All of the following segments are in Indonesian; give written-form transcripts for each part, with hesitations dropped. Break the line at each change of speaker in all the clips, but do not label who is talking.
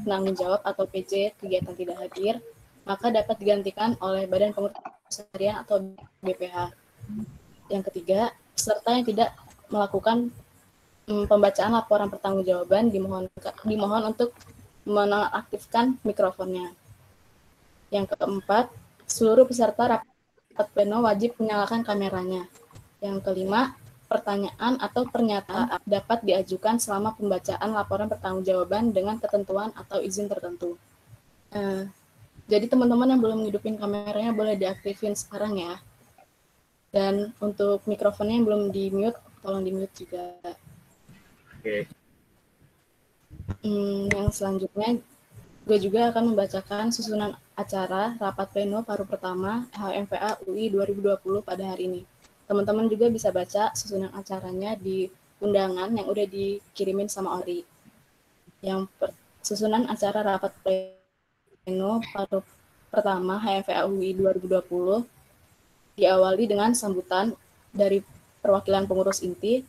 penanggung jawab atau PJ kegiatan tidak hadir, maka dapat digantikan oleh Badan Pengurus Harian atau BPH. Yang ketiga, peserta yang tidak melakukan pembacaan laporan pertanggungjawaban dimohon untuk menonaktifkan mikrofonnya. Yang keempat, seluruh peserta rapat pleno wajib menyalakan kameranya. Yang kelima, pertanyaan atau pernyataan dapat diajukan selama pembacaan laporan pertanggungjawaban dengan ketentuan atau izin tertentu. Jadi teman-teman yang belum ngidupin kameranya boleh diaktifin sekarang ya. Dan untuk mikrofonnya yang belum di-mute, tolong di-mute juga.
Oke.
Yang selanjutnya, gue juga akan membacakan susunan acara rapat pleno paruh pertama HMVA UI 2020 pada hari ini. Teman-teman juga bisa baca susunan acaranya di undangan yang udah dikirimin sama Ori. Susunan acara rapat pleno paruh pertama HMVA UI 2020 diawali dengan sambutan dari perwakilan pengurus inti.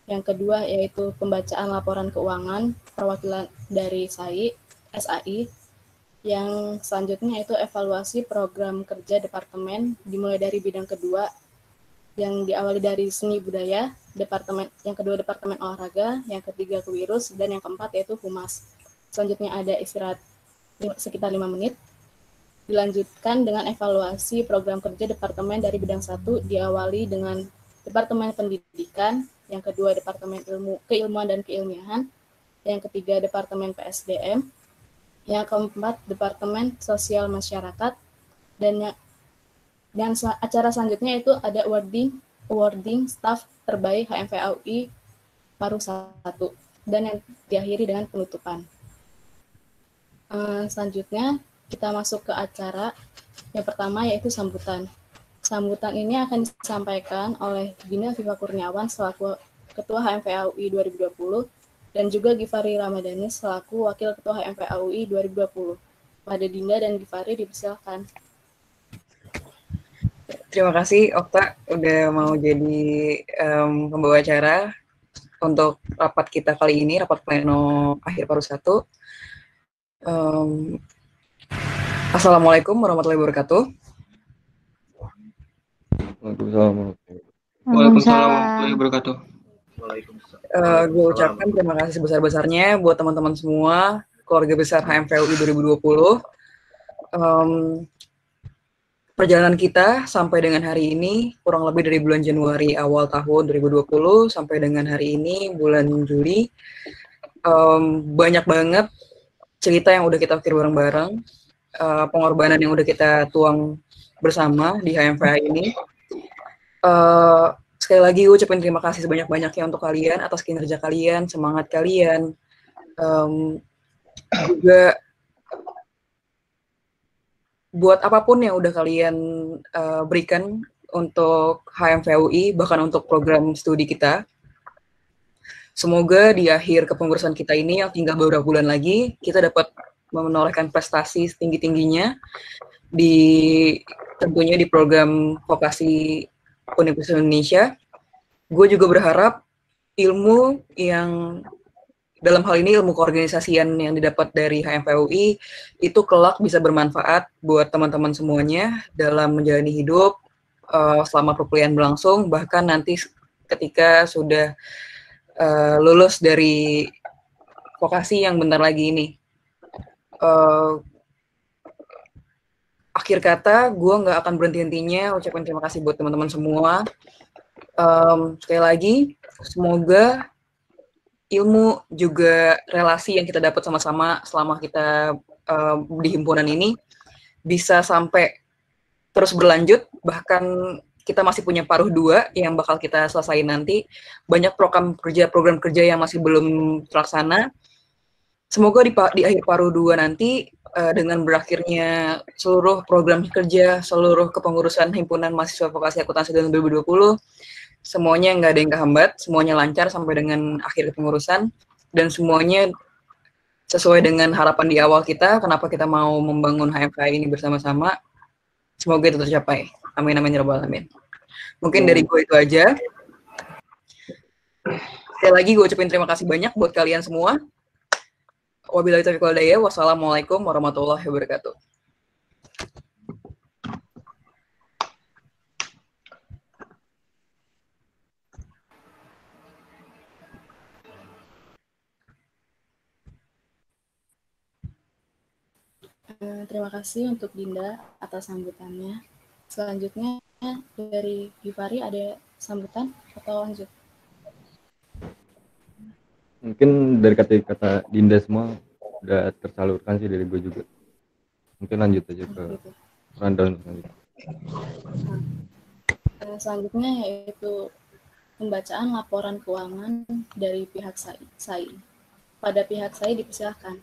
Yang kedua yaitu pembacaan laporan keuangan perwakilan dari SAI. Yang selanjutnya itu evaluasi program kerja departemen dimulai dari bidang kedua yang diawali dari seni budaya, yang kedua departemen olahraga, yang ketiga kewirus, dan yang keempat yaitu humas. Selanjutnya ada istirahat sekitar 5 menit. Dilanjutkan dengan evaluasi program kerja departemen dari bidang 1 diawali dengan departemen pendidikan, yang kedua departemen keilmuan dan keilmiahan, yang ketiga departemen PSDM, yang keempat departemen sosial masyarakat, dan acara selanjutnya itu ada awarding staff terbaik HMVA UI paruh 1, dan yang diakhiri dengan penutupan. Selanjutnya kita masuk ke acara yang pertama yaitu sambutan. Sambutan ini akan disampaikan oleh Dinda Viva Kurniawan selaku Ketua HMVA UI 2020 dan juga Givari Ramadhani selaku Wakil Ketua HMVA UI 2020. Pada Dinda dan Givari dipersilakan.
Terima kasih Okta udah mau jadi pembawa acara untuk rapat kita kali ini, rapat pleno akhir paruh 1. Assalamualaikum warahmatullahi wabarakatuh.
Waalaikumsalam warahmatullahi wabarakatuh.
Gue ucapkan terima kasih sebesar-besarnya buat teman-teman semua, keluarga besar HMVA UI 2020. Perjalanan kita sampai dengan hari ini kurang lebih dari bulan Januari awal tahun 2020 sampai dengan hari ini bulan Juli. Banyak banget cerita yang udah kita ukir bareng-bareng, pengorbanan yang udah kita tuang bersama di HMVA ini. Sekali lagi gue ucapin terima kasih sebanyak-banyaknya untuk kalian atas kinerja kalian, semangat kalian, juga buat apapun yang udah kalian berikan untuk HMVA UI, bahkan untuk program studi kita. Semoga di akhir kepengurusan kita ini yang tinggal beberapa bulan lagi, kita dapat menorehkan prestasi setinggi-tingginya tentunya di program vokasi Universitas Indonesia. Gue juga berharap ilmu yang dalam hal ini ilmu keorganisasian yang didapat dari HMVA UI itu kelak bisa bermanfaat buat teman-teman semuanya dalam menjalani hidup selama perkuliahan berlangsung, bahkan nanti ketika sudah lulus dari vokasi yang bentar lagi ini. Akhir kata, gue nggak akan berhenti-hentinya ucapin terima kasih buat teman-teman semua. Sekali lagi, semoga ilmu juga relasi yang kita dapat sama-sama selama kita di himpunan ini bisa sampai terus berlanjut, bahkan kita masih punya paruh 2 yang bakal kita selesai nanti. Banyak program kerja yang masih belum terlaksana. Semoga di akhir paruh 2 nanti dengan berakhirnya seluruh program kerja, seluruh kepengurusan himpunan mahasiswa vokasi akuntansi tahun 2020, semuanya nggak ada yang kehambat, semuanya lancar sampai dengan akhir kepengurusan, dan semuanya sesuai dengan harapan di awal kita, kenapa kita mau membangun HMVA ini bersama-sama. Semoga itu tercapai. Amin, amin, ya rabbal alamin. Mungkin dari gue itu aja. Sekali lagi gue ucapin terima kasih banyak buat kalian semua. Wabillahi taufiq wal hidayah. Wassalamualaikum warahmatullahi wabarakatuh.
Terima kasih untuk Dinda atas sambutannya. Selanjutnya dari Givari ada sambutan atau lanjut?
Mungkin dari kata-kata Dinda semua udah tersalurkan sih dari gue juga. Mungkin lanjut aja ke
Gitu.
rundown selanjutnya.
Selanjutnya yaitu pembacaan laporan keuangan dari pihak SAI. Pada pihak SAI dipersilakan.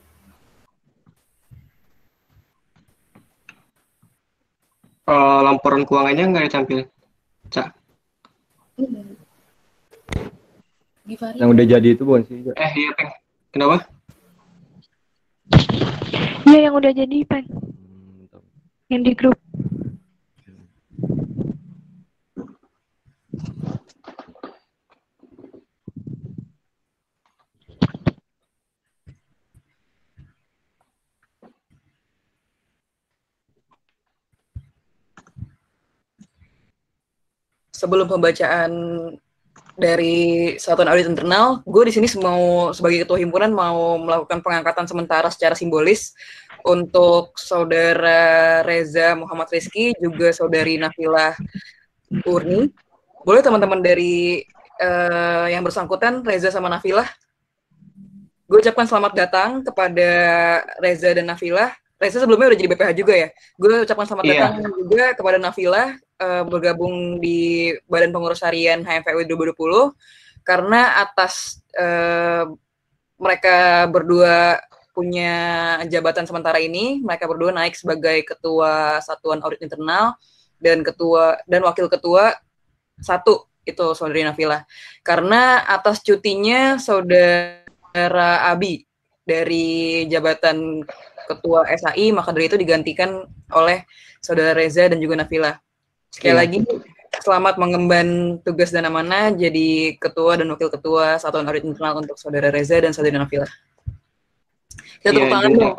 Laporan keuangannya nggak ditampil, Cak.
Givari.
Yang udah jadi itu bukan sih? Iya, Peng. Kenapa?
Iya, yang udah jadi, Peng. Yang di grup.
Sebelum pembacaan dari Satuan Audit Internal, gue di sini mau sebagai ketua himpunan mau melakukan pengangkatan sementara secara simbolis untuk saudara Reza Muhammad Rizky, juga saudari Nafilah Urni. Boleh teman-teman dari yang bersangkutan, Reza sama Nafilah, gue ucapkan selamat datang kepada Reza dan Nafilah. Reza sebelumnya udah jadi BPH juga ya. Gue ucapkan selamat datang juga kepada Nafilah, bergabung di Badan Pengurus Harian HMFUI 2020 karena atas mereka berdua punya jabatan sementara ini, mereka berdua naik sebagai ketua Satuan Audit Internal dan ketua dan wakil ketua satu itu saudari Nafilah. Karena atas cutinya saudara Abi dari jabatan ketua SAI, maka dari itu digantikan oleh saudara Reza dan juga Nafilah. Sekali lagi, selamat mengemban tugas dan amanah jadi ketua dan wakil ketua Satuan Audit Internal untuk saudara Reza dan saudari Nafilah. Kita tepuk tangan dong.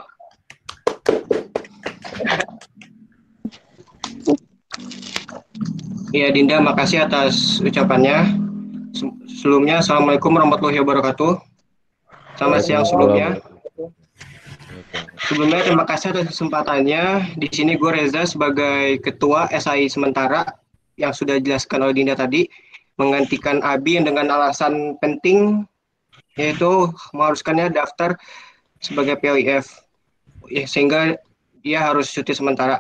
Iya Dinda, makasih atas ucapannya. Sebelumnya, Assalamualaikum warahmatullahi wabarakatuh. Selamat siang sebelumnya. Sebelumnya terima kasih atas kesempatannya. Di sini gue Reza sebagai Ketua SAI sementara yang sudah dijelaskan oleh Dinda tadi, menggantikan Abi dengan alasan penting, yaitu mengharuskannya daftar sebagai POIF, sehingga dia harus cuti sementara.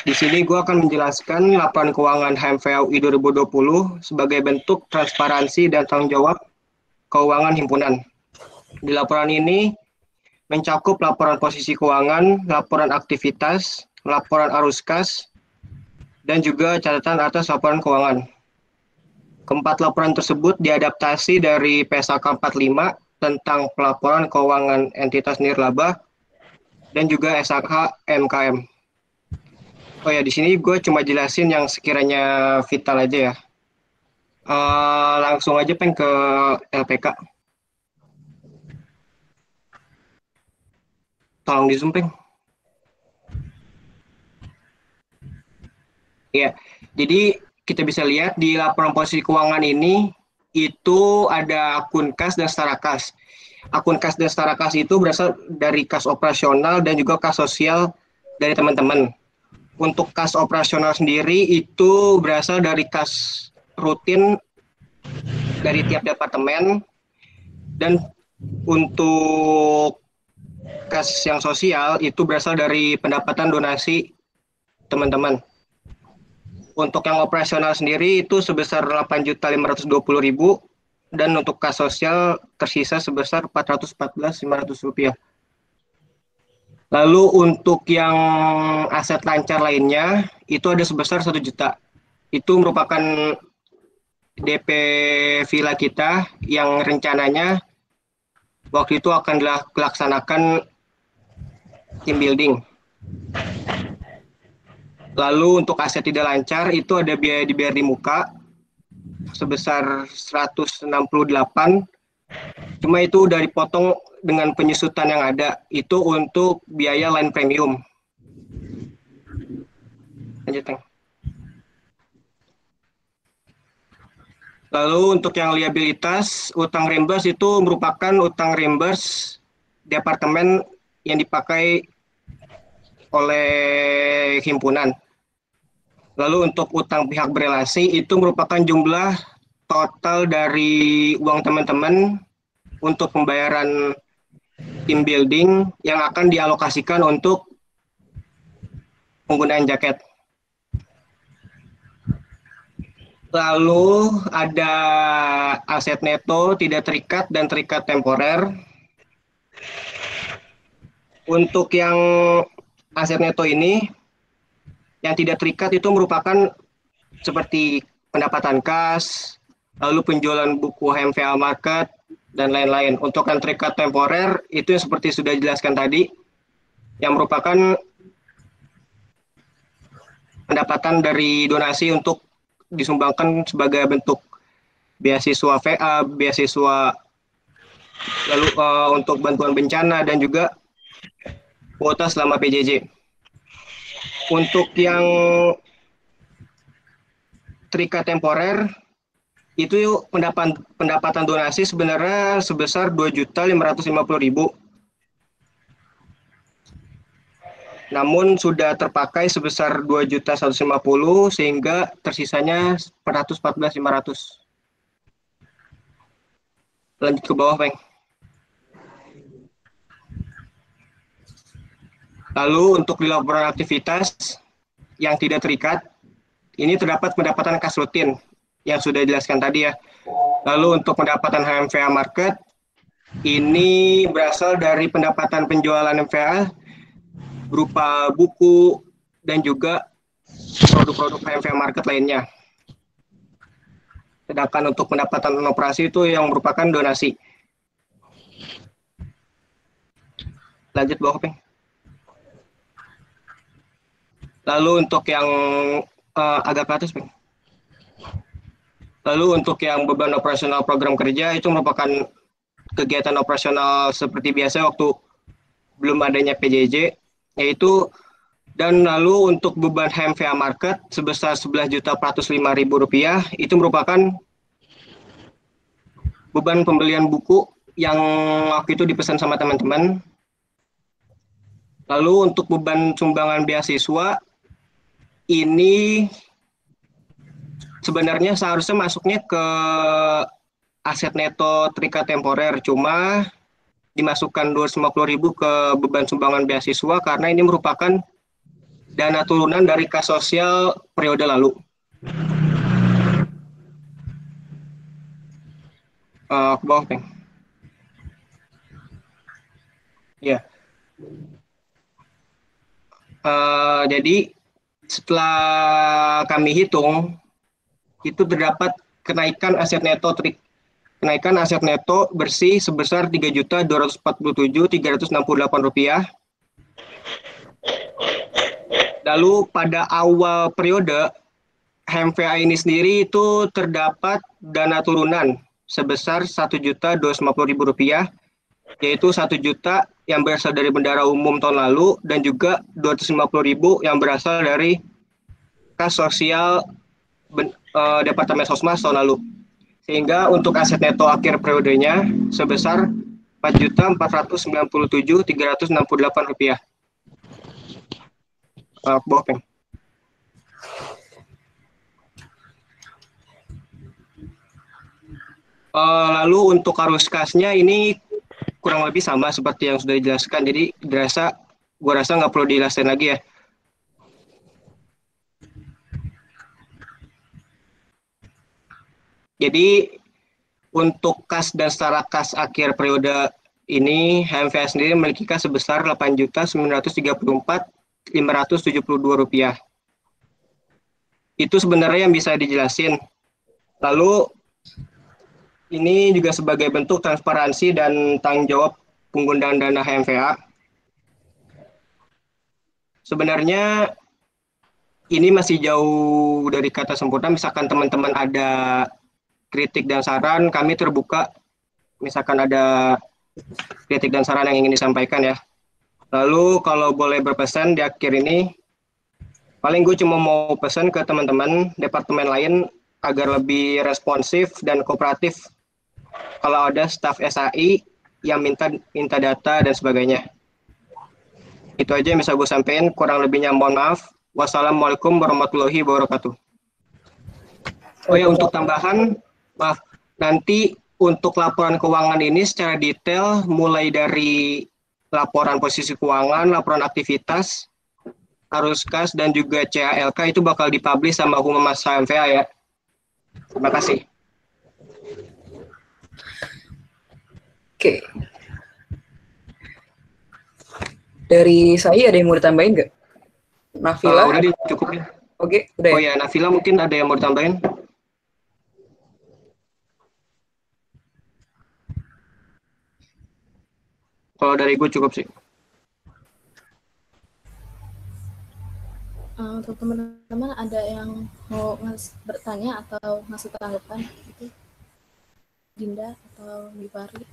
Di sini gue akan menjelaskan laporan keuangan HMFUI 2020 sebagai bentuk transparansi dan tanggung jawab keuangan himpunan. Di laporan ini mencakup laporan posisi keuangan, laporan aktivitas, laporan arus kas, dan juga catatan atas laporan keuangan. Keempat laporan tersebut diadaptasi dari PSAK 45 tentang pelaporan keuangan entitas nirlaba dan juga SAK MKM. Oh ya, di sini gue cuma jelasin yang sekiranya vital aja ya. Langsung aja Peng ke LPK. Tolong di zoom Peng. Ya, jadi kita bisa lihat di laporan posisi keuangan ini itu ada akun kas dan setara kas. Akun kas dan setara kas itu berasal dari kas operasional dan juga kas sosial dari teman-teman. Untuk kas operasional sendiri itu berasal dari kas rutin dari tiap departemen, dan untuk kas yang sosial itu berasal dari pendapatan donasi teman-teman. Untuk yang operasional sendiri itu sebesar 8.520.000 dan untuk kas sosial tersisa sebesar 414.500 rupiah. Lalu untuk yang aset lancar lainnya itu ada sebesar 1 juta. Itu merupakan DP villa kita yang rencananya waktu itu akan dilaksanakan team building. Lalu untuk aset tidak lancar itu ada biaya dibayar di muka sebesar 168 Cuma itu udah dipotong dengan penyusutan yang ada. Itu untuk biaya line premium. Lanjut, Teng. Lalu untuk yang liabilitas, utang reimburse itu merupakan utang reimburse departemen yang dipakai oleh himpunan. Lalu untuk utang pihak berelasi itu merupakan jumlah total dari uang teman-teman untuk pembayaran team building yang akan dialokasikan untuk penggunaan jaket. Lalu ada aset neto tidak terikat dan terikat temporer. Untuk yang aset neto ini, yang tidak terikat itu merupakan seperti pendapatan kas, lalu penjualan buku HMVA Market, dan lain-lain. Untuk yang terikat temporer, itu yang seperti sudah dijelaskan tadi, yang merupakan pendapatan dari donasi untuk disumbangkan sebagai bentuk beasiswa VA, beasiswa lalu untuk bantuan bencana dan juga kuota selama PJJ. Untuk yang terikat temporer itu pendapatan donasi sebenarnya sebesar 2.550.000. Namun sudah terpakai sebesar 2.150.000 sehingga tersisanya 414.500. Lanjut ke bawah, Peng. Lalu untuk di laporan aktivitas yang tidak terikat, ini terdapat pendapatan kas rutin yang sudah dijelaskan tadi ya. Lalu untuk pendapatan HMVA Market, ini berasal dari pendapatan penjualan MVA berupa buku dan juga produk-produk HMVA Market lainnya. Sedangkan untuk pendapatan operasi itu yang merupakan donasi. Lanjut bawah, Peng. Lalu untuk yang agak ke atas, Peng. Lalu untuk yang beban operasional program kerja itu merupakan kegiatan operasional seperti biasa waktu belum adanya PJJ, yaitu dan lalu untuk beban HMVA Market sebesar Rp11.405.000 itu merupakan beban pembelian buku yang waktu itu dipesan sama teman-teman. Lalu untuk beban sumbangan beasiswa ini sebenarnya seharusnya masuknya ke aset neto terikat temporer, cuma dimasukkan 250.000 ke beban sumbangan beasiswa karena ini merupakan dana turunan dari kas sosial periode lalu. Ke bawah, Peng. Ya. Jadi setelah kami hitung itu terdapat kenaikan aset neto bersih sebesar Rp3.247.368. Lalu pada awal periode HMVA ini sendiri itu terdapat dana turunan sebesar Rp1.250.000, yaitu 1 juta yang berasal dari bendara umum tahun lalu dan juga 250.000 yang berasal dari kas sosial Departemen Sosmas tahun lalu. Sehingga untuk aset neto akhir periodenya sebesar Rp4.497.368. Bawah, Peng. Lalu untuk arus kasnya ini kurang lebih sama seperti yang sudah dijelaskan. Jadi gua rasa nggak perlu dijelasin lagi ya. Jadi untuk kas dan setara kas akhir periode ini HMVA sendiri memiliki kas sebesar Rp8.934.572. Itu sebenarnya yang bisa dijelasin. Lalu ini juga sebagai bentuk transparansi dan tanggung jawab penggunaan dana HMVA. Sebenarnya ini masih jauh dari kata sempurna. Misalkan teman-teman ada kritik dan saran, kami terbuka misalkan ada kritik dan saran yang ingin disampaikan ya. Lalu kalau boleh berpesan di akhir ini, paling gue cuma mau pesan ke teman-teman departemen lain agar lebih responsif dan kooperatif kalau ada staf SAI yang minta data dan sebagainya. Itu aja yang bisa gue sampaikan, kurang lebihnya mohon maaf. Wassalamualaikum warahmatullahi wabarakatuh. Oh ya, untuk tambahan, maaf, nanti untuk laporan keuangan ini secara detail mulai dari laporan posisi keuangan, laporan aktivitas, arus kas, dan juga CALK itu bakal dipublish sama Humas HMVA ya. Terima kasih.
Oke. Dari saya ada yang mau ditambahin nggak? Nafila?
Udah cukup ya.
Oke, udah ya?
Oh ya, Nafila mungkin ada yang mau ditambahin? Kalau dari gue cukup sih.
Untuk teman-teman ada yang mau bertanya atau ngasih tanggapan gitu? Dinda atau Gifari?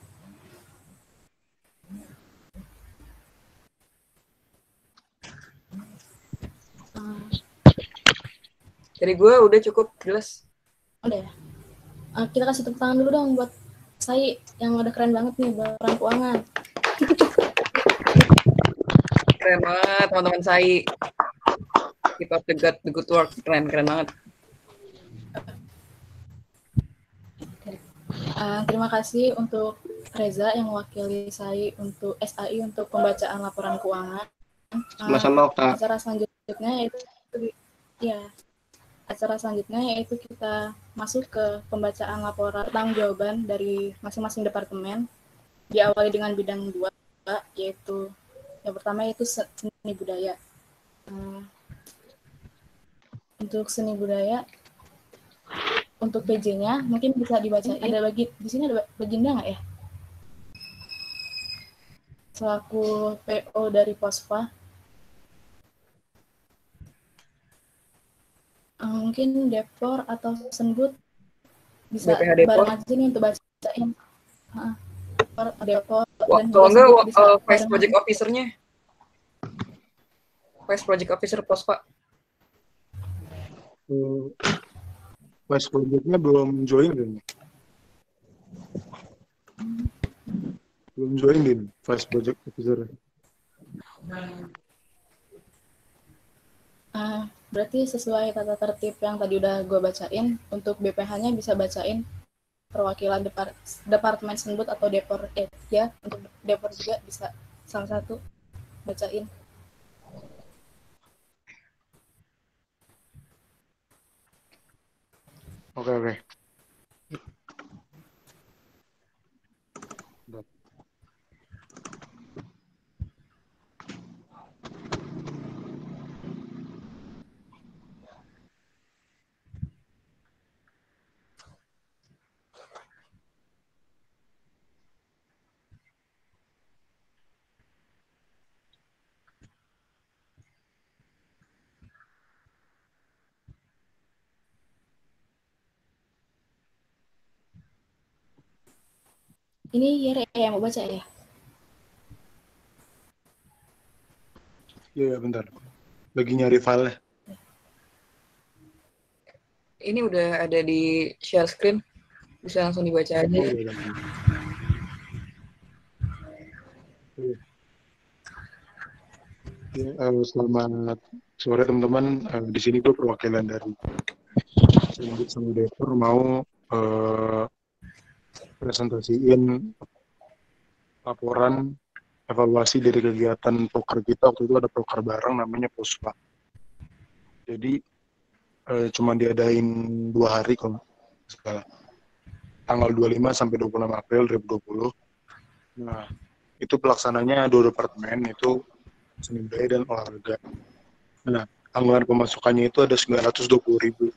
Dari gue udah cukup jelas.
Udah ya? Kita kasih tepuk tangan dulu dong buat saya yang udah keren banget nih laporan keuangan.
Keren banget teman-teman saya. Keep up the good work. Keren banget.
Terima kasih untuk Reza yang mewakili saya untuk SAI untuk pembacaan laporan keuangan.
Sama-sama, Okta.
Acara selanjutnya yaitu kita masuk ke pembacaan laporan pertanggungjawaban dari masing-masing departemen, diawali dengan bidang 2, yaitu yang pertama yaitu seni budaya. Untuk seni budaya, untuk PJ-nya mungkin bisa dibacain. Ada di sini ada Baginda nggak ya? Selaku PO dari Pospa. Mungkin Depor atau Senbut bisa bareng aja nih untuk bacain. Depor.
Kalau enggak Vice Project Officer-nya. Vice Project Officer Pospa.
Vice Project-nya belum join din. Belum join din Vice Project Officer.
Berarti sesuai tata tertib yang tadi udah gue bacain, untuk BPH-nya bisa bacain perwakilan Departemen Senbut atau Depor ya, untuk Depor juga bisa salah satu bacain.
Oke.
Ini Yere yang mau baca ya?
Iya, bentar. Lagi nyari file.
Ini udah ada di share screen. Bisa langsung dibaca aja.
Selamat sore teman-teman. Di sini gue perwakilan dari Senbut sama Depor mau presentasiin laporan evaluasi dari kegiatan proker kita. Waktu itu ada proker bareng namanya Pospa. Jadi cuma diadain 2 hari kalau salah. Tanggal 25 sampai 26 April 2020. Nah, itu pelaksananya 2 departemen, itu seni budaya dan olahraga. Nah, anggaran pemasukannya itu ada 920.000.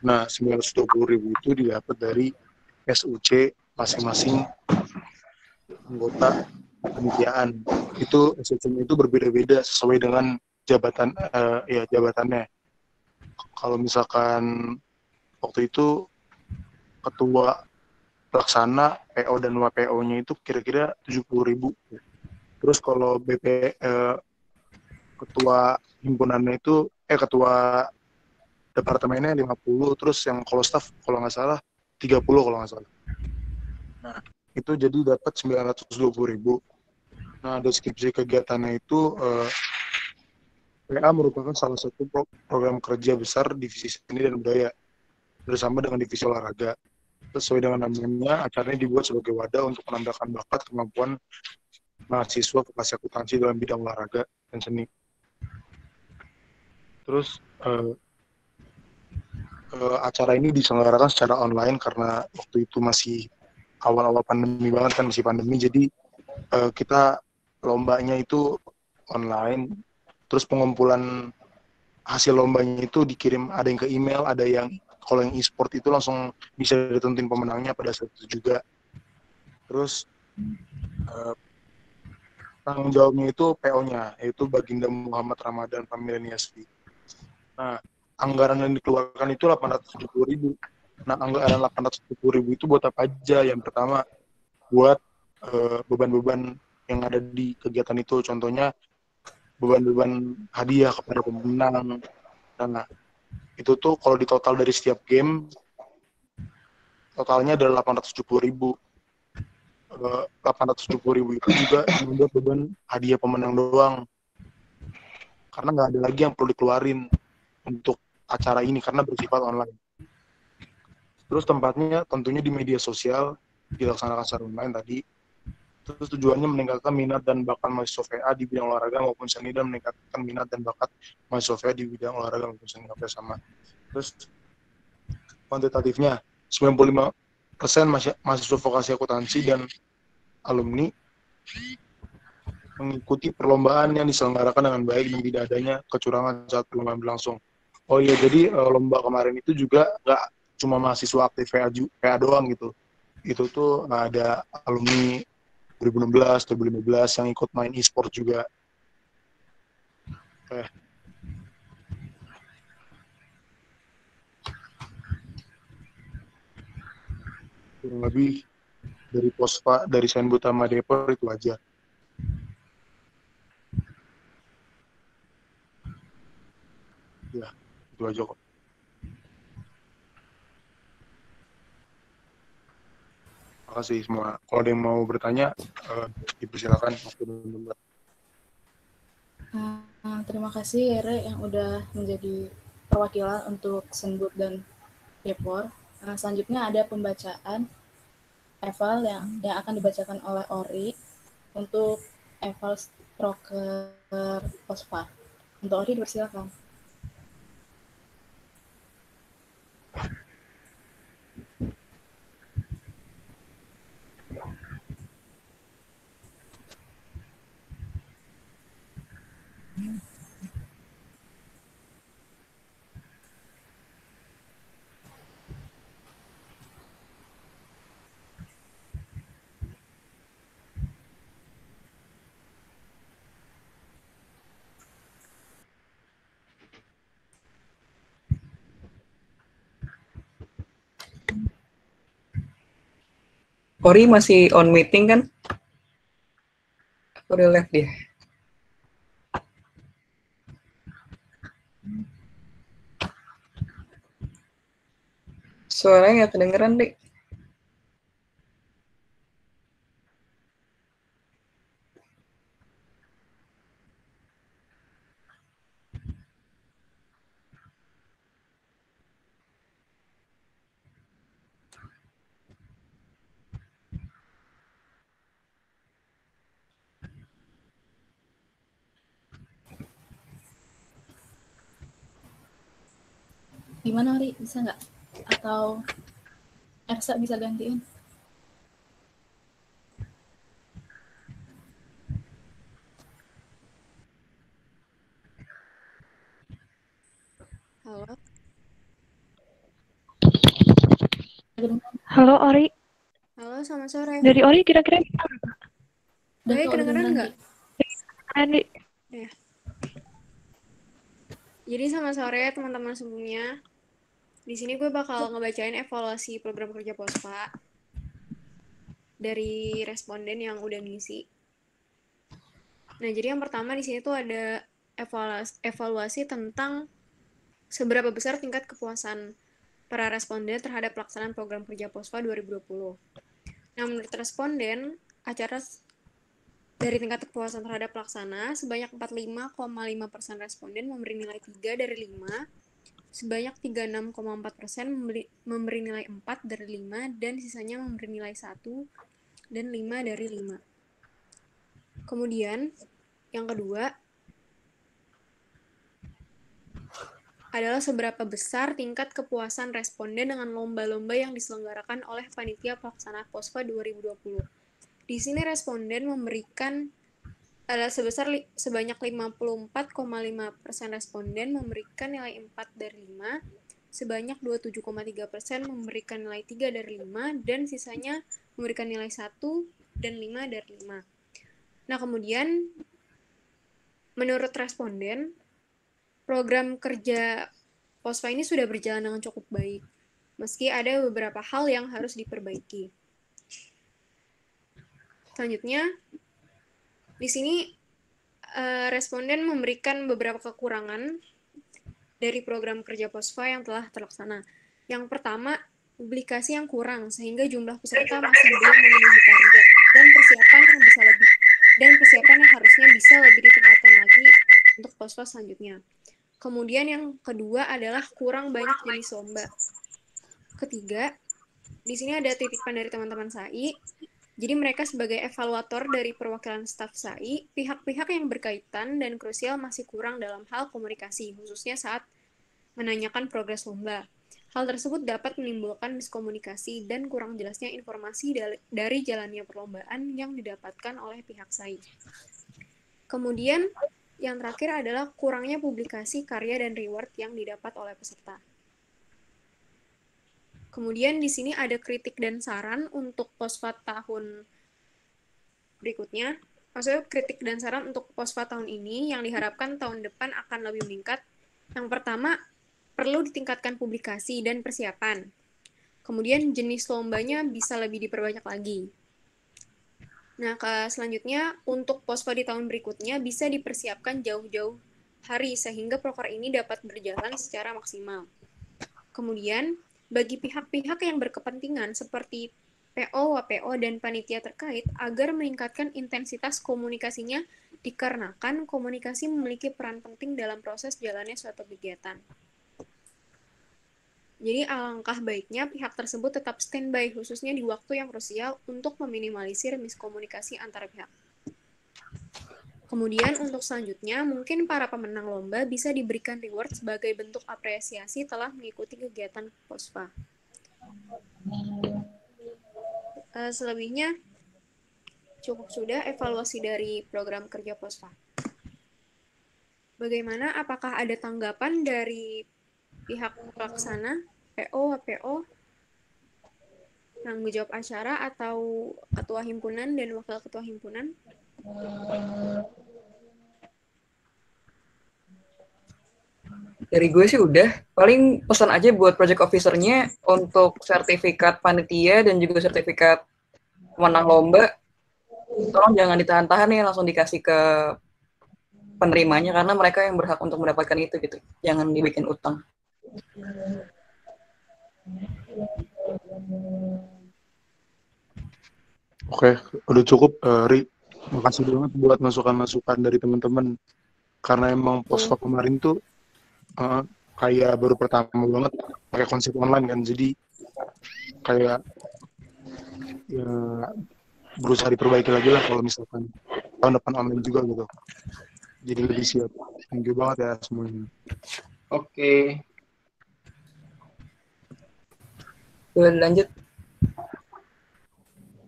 Nah, 920.000 itu didapat dari SUC masing-masing anggota kepanitiaan. Itu SUC-nya itu berbeda-beda sesuai dengan jabatannya. Kalau misalkan waktu itu ketua pelaksana, PO dan WPO-nya itu kira-kira 70.000. Terus kalau ketua himpunannya itu ketua departemennya 50, terus yang kalau staff kalau nggak salah 30 kalau nggak salah. Nah, itu jadi dapat 920.000. Nah, deskripsi kegiatannya itu PA merupakan salah satu program kerja besar divisi seni dan budaya bersama dengan divisi olahraga. Sesuai dengan namanya, acaranya dibuat sebagai wadah untuk menandakan bakat kemampuan mahasiswa vokasi akuntansi dalam bidang olahraga dan seni. Terus acara ini diselenggarakan secara online karena waktu itu masih awal-awal pandemi banget kan, masih pandemi, jadi kita lombanya itu online. Terus pengumpulan hasil lombanya itu dikirim, ada yang ke email, ada yang kalau yang e-sport itu langsung bisa ditentuin pemenangnya pada saat itu juga. Terus tanggung jawabnya itu PO-nya, yaitu Baginda Muhammad Ramadan Pamilian Yasfi. Nah, anggaran yang dikeluarkan itu 870.000. Nah, anggaran 870.000 itu buat apa aja? Yang pertama, buat beban-beban yang ada di kegiatan itu. Contohnya, beban-beban hadiah kepada pemenang. Nah, itu tuh kalau di total dari setiap game, totalnya adalah 870.000. 870.000 itu juga membuat beban hadiah pemenang doang. Karena nggak ada lagi yang perlu dikeluarin untuk acara ini karena bersifat online. Terus tempatnya tentunya di media sosial, dilaksanakan secara online tadi. Terus tujuannya meningkatkan minat dan bakat mahasiswa VA di bidang olahraga maupun seni, dan meningkatkan minat dan bakat mahasiswa VA di bidang olahraga maupun seni sama. Terus kuantitatifnya 95% mahasiswa vokasi akuntansi dan alumni mengikuti perlombaan yang diselenggarakan dengan baik dan tidak adanya kecurangan saat perlombaan berlangsung. Oh iya, jadi lomba kemarin itu juga nggak cuma mahasiswa aktif PA doang gitu. Itu tuh ada alumni 2016, 2015 yang ikut main e-sport juga. Kurang lebih dari Pospa, dari Senbut sama Depor itu aja. Ya, itu aja kok. Makasih semua. Kalau ada yang mau bertanya, dipersilakan.
Terima kasih Ere yang udah menjadi perwakilan untuk Senbut dan Depor. Selanjutnya ada pembacaan eval yang akan dibacakan oleh Ori untuk eval proker Pospa. Untuk Ori dipersilakan.
Ori masih on meeting kan? Ori left dia. Suaranya nggak kedengeran, Dek.
Gimana Ori, bisa nggak? Atau Ersa bisa gantiin?
Halo.
Halo Ori.
Halo, selamat sore.
Dari Ori kira-kira
Oi, kedengeran nggak?
Andi.
Ya. Jadi selamat sore teman-teman semuanya. Di sini gue bakal ngebacain evaluasi program kerja Pospa. dari responden yang udah ngisi. Nah, jadi yang pertama di sini tuh ada evaluasi tentang seberapa besar tingkat kepuasan para responden terhadap pelaksanaan program kerja POSPA 2020. Nah, menurut responden, acara dari tingkat kepuasan terhadap pelaksana, sebanyak 45,5% responden memberi nilai 3 dari 5, sebanyak 36,4% memberi nilai 4 dari 5, dan sisanya memberi nilai 1 dan 5 dari 5. Kemudian, yang kedua adalah seberapa besar tingkat kepuasan responden dengan lomba-lomba yang diselenggarakan oleh panitia pelaksana POSPA 2020. Di sini responden memberikan adalah sebanyak 54,5% responden memberikan nilai 4 dari 5, sebanyak 27,3% memberikan nilai 3 dari 5, dan sisanya memberikan nilai 1 dan 5 dari 5. Nah, kemudian menurut responden, program kerja POSPA ini sudah berjalan dengan cukup baik, meski ada beberapa hal yang harus diperbaiki. Selanjutnya, di sini responden memberikan beberapa kekurangan dari program kerja POSPA yang telah terlaksana. Yang pertama, publikasi yang kurang sehingga jumlah peserta masih belum memenuhi target dan persiapan yang harusnya bisa lebih ditingkatkan lagi untuk POSPA selanjutnya. Kemudian yang kedua adalah kurang banyak jenis lomba. Ketiga, di sini ada titipan dari teman-teman SAI. Jadi mereka sebagai evaluator dari perwakilan staf SAI, pihak-pihak yang berkaitan dan krusial masih kurang dalam hal komunikasi, khususnya saat menanyakan progres lomba. Hal tersebut dapat menimbulkan miskomunikasi dan kurang jelasnya informasi dari jalannya perlombaan yang didapatkan oleh pihak SAI. Kemudian, yang terakhir adalah kurangnya publikasi karya dan reward yang didapat oleh peserta. Kemudian di sini ada kritik dan saran untuk POSPA tahun berikutnya. Maksudnya kritik dan saran untuk POSPA tahun ini yang diharapkan tahun depan akan lebih meningkat. Yang pertama, perlu ditingkatkan publikasi dan persiapan. Kemudian jenis lombanya bisa lebih diperbanyak lagi. Nah, selanjutnya untuk POSPA di tahun berikutnya bisa dipersiapkan jauh-jauh hari sehingga proker ini dapat berjalan secara maksimal. Kemudian, bagi pihak-pihak yang berkepentingan seperti PO, WPO, dan panitia terkait agar meningkatkan intensitas komunikasinya dikarenakan komunikasi memiliki peran penting dalam proses jalannya suatu kegiatan. Jadi alangkah baiknya pihak tersebut tetap standby khususnya di waktu yang krusial untuk meminimalisir miskomunikasi antar pihak. Kemudian untuk selanjutnya, mungkin para pemenang lomba bisa diberikan reward sebagai bentuk apresiasi telah mengikuti kegiatan POSPA. Selebihnya, cukup sudah evaluasi dari program kerja POSPA. Bagaimana? Apakah ada tanggapan dari pihak pelaksana, PO, WPO, tanggung jawab acara, atau ketua himpunan dan wakil ketua himpunan?
Dari gue sih udah, paling pesan aja buat project officer-nya untuk sertifikat panitia dan juga sertifikat pemenang lomba, tolong jangan ditahan-tahan ya, langsung dikasih ke penerimanya karena mereka yang berhak untuk mendapatkan itu gitu. Jangan dibikin utang.
Oke, udah cukup, Ri. Makasih banget buat masukan-masukan dari teman-teman. Karena emang POSPA kemarin tuh kayak baru pertama banget pakai konsep online kan, jadi kayak ya, berusaha diperbaiki lagi lah kalau misalkan tahun depan online juga gitu. Jadi lebih siap. Thank you banget ya semuanya.
Oke.
Boleh lanjut.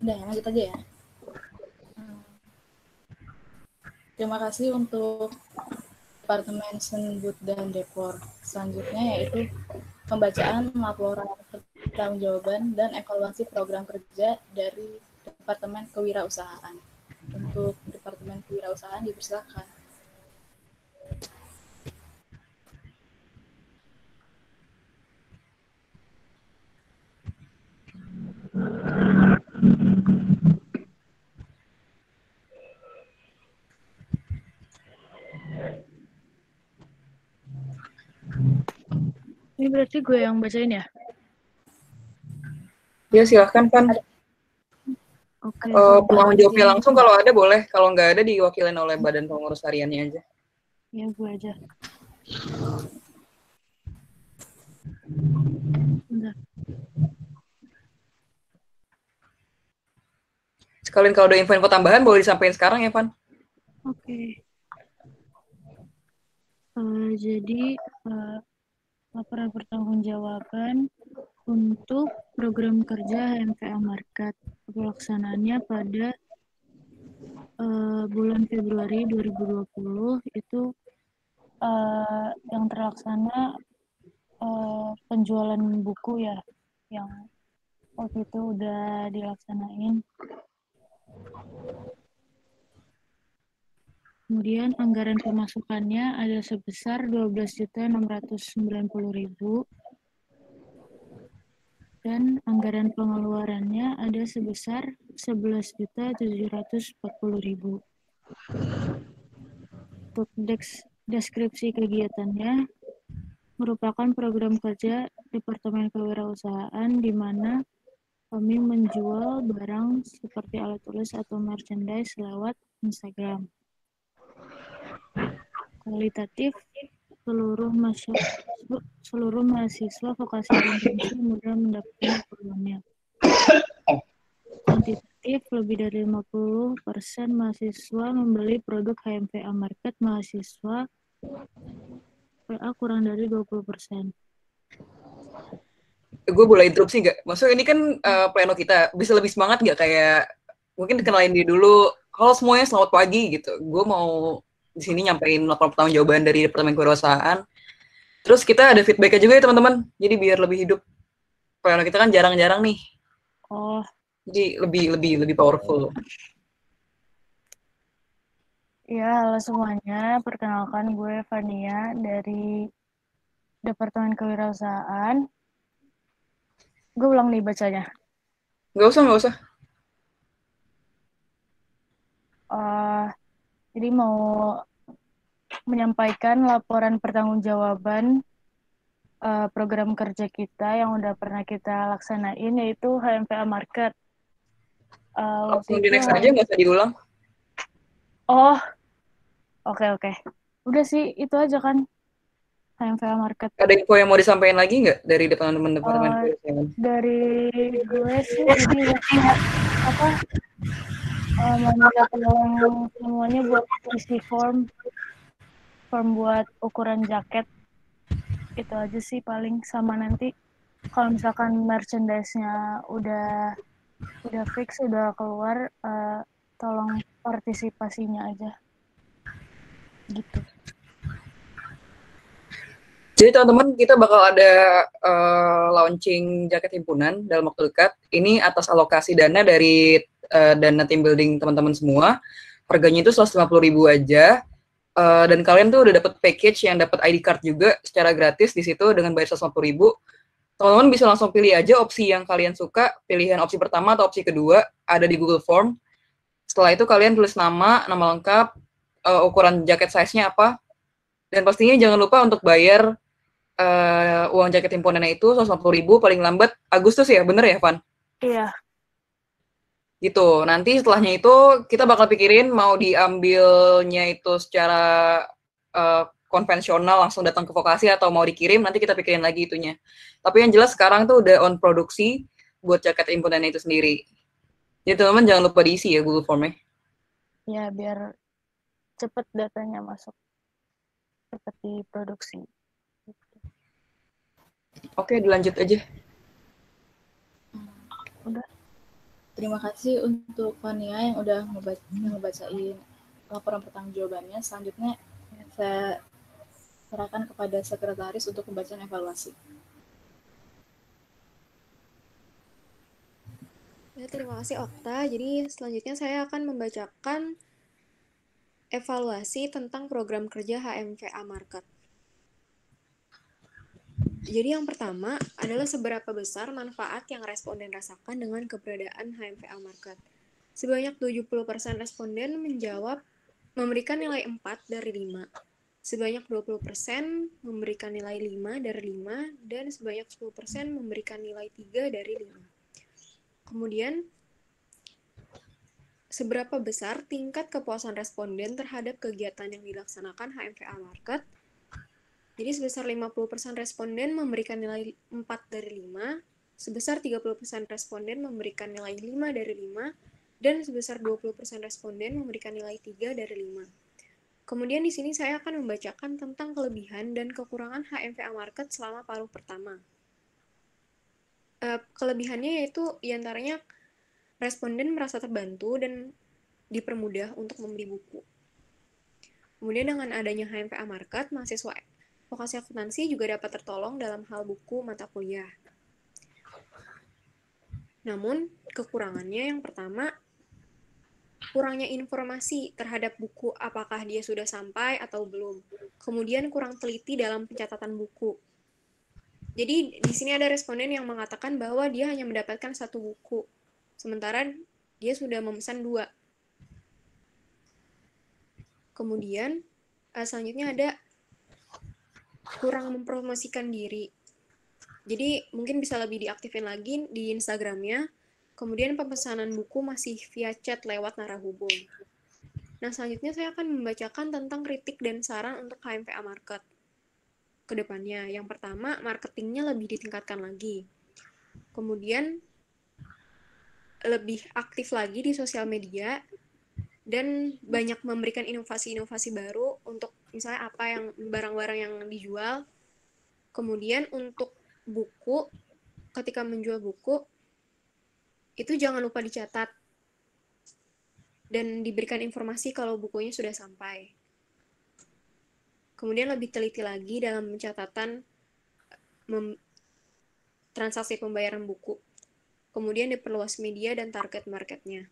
Udah, lanjut aja ya. Terima kasih untuk Departemen Senbud dan Depor. Selanjutnya yaitu pembacaan laporan pertanggungjawaban dan evaluasi program kerja dari Departemen Kewirausahaan. Untuk Departemen Kewirausahaan dipersilakan.
Ini berarti gue yang bacain ya?
Ya silahkan Pan.
Oke.
Penanggung jawabnya langsung kalau ada boleh, kalau nggak ada diwakilin oleh badan pengurus hariannya aja.
Ya gue aja. Bentar.
Sekalian kalau ada info-info tambahan boleh disampaikan sekarang ya Pan.
Oke. Jadi laporan pertanggungjawaban untuk program kerja HMVA Market. Pelaksanaannya pada bulan Februari 2020 itu yang terlaksana penjualan buku ya, yang waktu itu udah dilaksanain. Kemudian anggaran pemasukannya ada sebesar 12.690.000 dan anggaran pengeluarannya ada sebesar 11.740.000. Untuk deskripsi kegiatannya merupakan program kerja Departemen Kewirausahaan di mana kami menjual barang seperti alat tulis atau merchandise lewat Instagram. Kualitatif, seluruh mahasiswa vokasi dan teknik mudah mendapatkan programnya. Kuantitatif, lebih dari 50% mahasiswa membeli produk HMVA Market mahasiswa, PA kurang dari 20%.
Gue boleh interupsi nggak? Maksudnya ini kan pleno kita, bisa lebih semangat nggak kayak mungkin dikenalin dia dulu. Halo semuanya, selamat pagi gitu. Gue mau di sini nyampein laporan pertanggungjawaban dari Departemen Kewirausahaan. Terus kita ada feedbacknya juga ya teman-teman. Jadi biar lebih hidup. Pleno kita kan jarang-jarang nih.
Oh.
Jadi lebih powerful.
Ya, halo semuanya. Perkenalkan gue Fania dari Departemen Kewirausahaan. Gue ulang nih bacanya.
Nggak usah.
Jadi mau menyampaikan laporan pertanggungjawaban program kerja kita yang udah pernah kita laksanain, yaitu HMVA Market.
Langsung di next aja, nggak usah diulang.
Oh, oke. Udah sih, itu aja kan. HMVA Market.
Ada info yang mau disampaikan lagi nggak dari Departemen
Dari gue sih, jadi meminta tolong semuanya buat isi form buat ukuran jaket. Itu aja sih paling. Sama nanti kalau misalkan merchandise-nya udah fix, udah keluar, tolong partisipasinya aja. Gitu.
Jadi teman-teman, kita bakal ada launching jaket himpunan dalam waktu dekat. Ini atas alokasi dana dari dana team building teman-teman semua. Harganya itu 150.000 aja. Dan kalian tuh udah dapat package yang dapat ID card juga secara gratis di situ dengan bayar 150.000. Teman-teman bisa langsung pilih aja opsi yang kalian suka. Pilihan opsi pertama atau opsi kedua ada di Google Form. Setelah itu kalian tulis nama lengkap, ukuran jaket size-nya apa. Dan pastinya jangan lupa untuk bayar uang jaket himpunannya itu 150.000 paling lambat Agustus ya, bener ya, Van?
Iya.
Gitu. Nanti setelahnya itu kita bakal pikirin mau diambilnya itu secara konvensional langsung datang ke vokasi atau mau dikirim, nanti kita pikirin lagi itunya. Tapi yang jelas sekarang tuh udah on produksi buat jaket himpunannya itu sendiri. Jadi teman-teman jangan lupa diisi ya Google Form-nya.
Ya, biar cepet datanya masuk. Cepet diproduksi.
Oke, dilanjut aja.
Udah.
Terima kasih untuk Fania yang udah ngebacain laporan pertanggungjawabannya. Selanjutnya saya serahkan kepada sekretaris untuk pembacaan evaluasi.
Ya, terima kasih Okta. Jadi selanjutnya saya akan membacakan evaluasi tentang program kerja HMVA Market. Jadi yang pertama adalah seberapa besar manfaat yang responden rasakan dengan keberadaan HMVA Market. Sebanyak 70% responden menjawab memberikan nilai 4 dari 5. sebanyak 20% memberikan nilai 5 dari 5, dan sebanyak 10% memberikan nilai 3 dari 5. Kemudian, seberapa besar tingkat kepuasan responden terhadap kegiatan yang dilaksanakan HMVA Market? Jadi sebesar 50% responden memberikan nilai 4 dari 5, sebesar 30% responden memberikan nilai 5 dari 5, dan sebesar 20% responden memberikan nilai 3 dari 5. Kemudian di sini saya akan membacakan tentang kelebihan dan kekurangan HMVA Market selama paruh pertama. Kelebihannya yaitu diantaranya responden merasa terbantu dan dipermudah untuk membeli buku. Kemudian dengan adanya HMVA Market, mahasiswa vokasi akuntansi juga dapat tertolong dalam hal buku mata kuliah. Namun, kekurangannya yang pertama, kurangnya informasi terhadap buku, apakah dia sudah sampai atau belum. Kemudian kurang teliti dalam pencatatan buku. Jadi di sini ada responden yang mengatakan bahwa dia hanya mendapatkan 1 buku, sementara dia sudah memesan 2. Kemudian selanjutnya ada kurang mempromosikan diri. Jadi mungkin bisa lebih diaktifin lagi di Instagramnya. Kemudian pemesanan buku masih via chat lewat narahubung. Nah, selanjutnya saya akan membacakan tentang kritik dan saran untuk HMVA Market ke depannya. Yang pertama, marketingnya lebih ditingkatkan lagi. Kemudian lebih aktif lagi di sosial media dan banyak memberikan inovasi-inovasi baru untuk misalnya apa yang barang-barang yang dijual. Kemudian untuk buku, ketika menjual buku itu jangan lupa dicatat dan diberikan informasi kalau bukunya sudah sampai. Kemudian lebih teliti lagi dalam pencatatan transaksi pembayaran buku. Kemudian diperluas media dan target marketnya.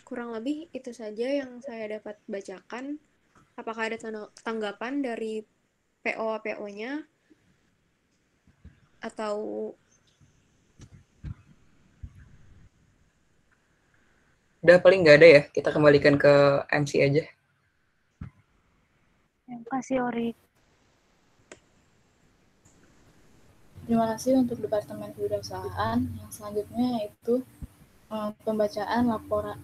Kurang lebih itu saja yang saya dapat bacakan. Apakah ada tanggapan dari PO-PO-nya? Atau
Udah paling nggak ada ya, kita kembalikan ke MC aja.
Terima kasih, Ori.
Terima kasih untuk Departemen Kewirausahaan. Yang selanjutnya yaitu pembacaan laporan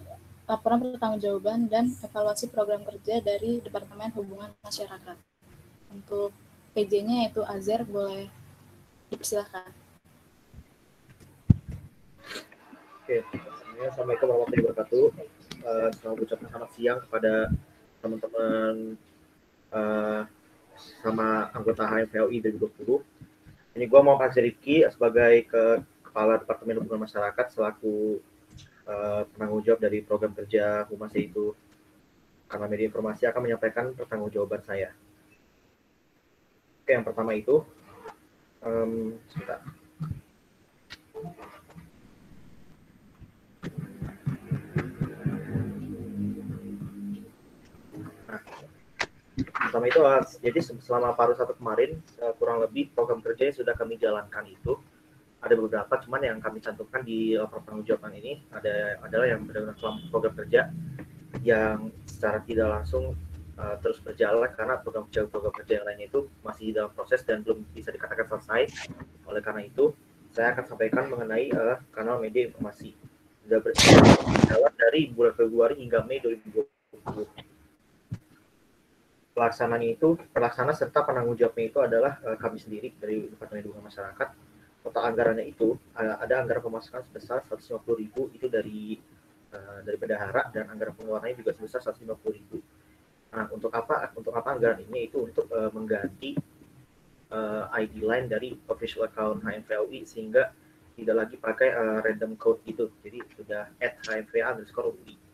pertanggungjawaban dan evaluasi program kerja dari Departemen Hubungan Masyarakat. Untuk PJ-nya yaitu Azer, boleh dipersilakan.
Oke, Assalamualaikum warahmatullahi wabarakatuh. Selamat ucapkan selamat siang kepada teman-teman sama anggota HMVOI 2020. Ini gue mau kasih Rifki sebagai Kepala Departemen Hubungan Masyarakat selaku penanggung jawab dari program kerja Humas, yaitu karena media informasi akan menyampaikan pertanggungjawaban saya. Oke, yang pertama itu sebentar. Pertama itu, jadi selama paruh 1 kemarin, kurang lebih program kerja yang sudah kami jalankan itu ada beberapa, cuman yang kami cantumkan di pertanggungjawaban ini adalah yang benar-benar program kerja yang secara tidak langsung terus berjalan, karena program kerja yang lainnya itu masih dalam proses dan belum bisa dikatakan selesai. Oleh karena itu, saya akan sampaikan mengenai kanal media informasi sudah berjalan dari bulan Februari hingga Mei 2020. Pelaksana serta penanggung jawabnya itu adalah kami sendiri dari Departemen Hubungan Masyarakat. Total anggarannya itu ada anggaran pemasukan sebesar 150.000 itu dari bendahara, dan anggaran pengeluarannya juga sebesar 150.000. Nah, untuk apa anggaran ini? Itu untuk mengganti ID line dari official account HMVOI sehingga tidak lagi pakai random code gitu. Jadi sudah @HMVA_UI.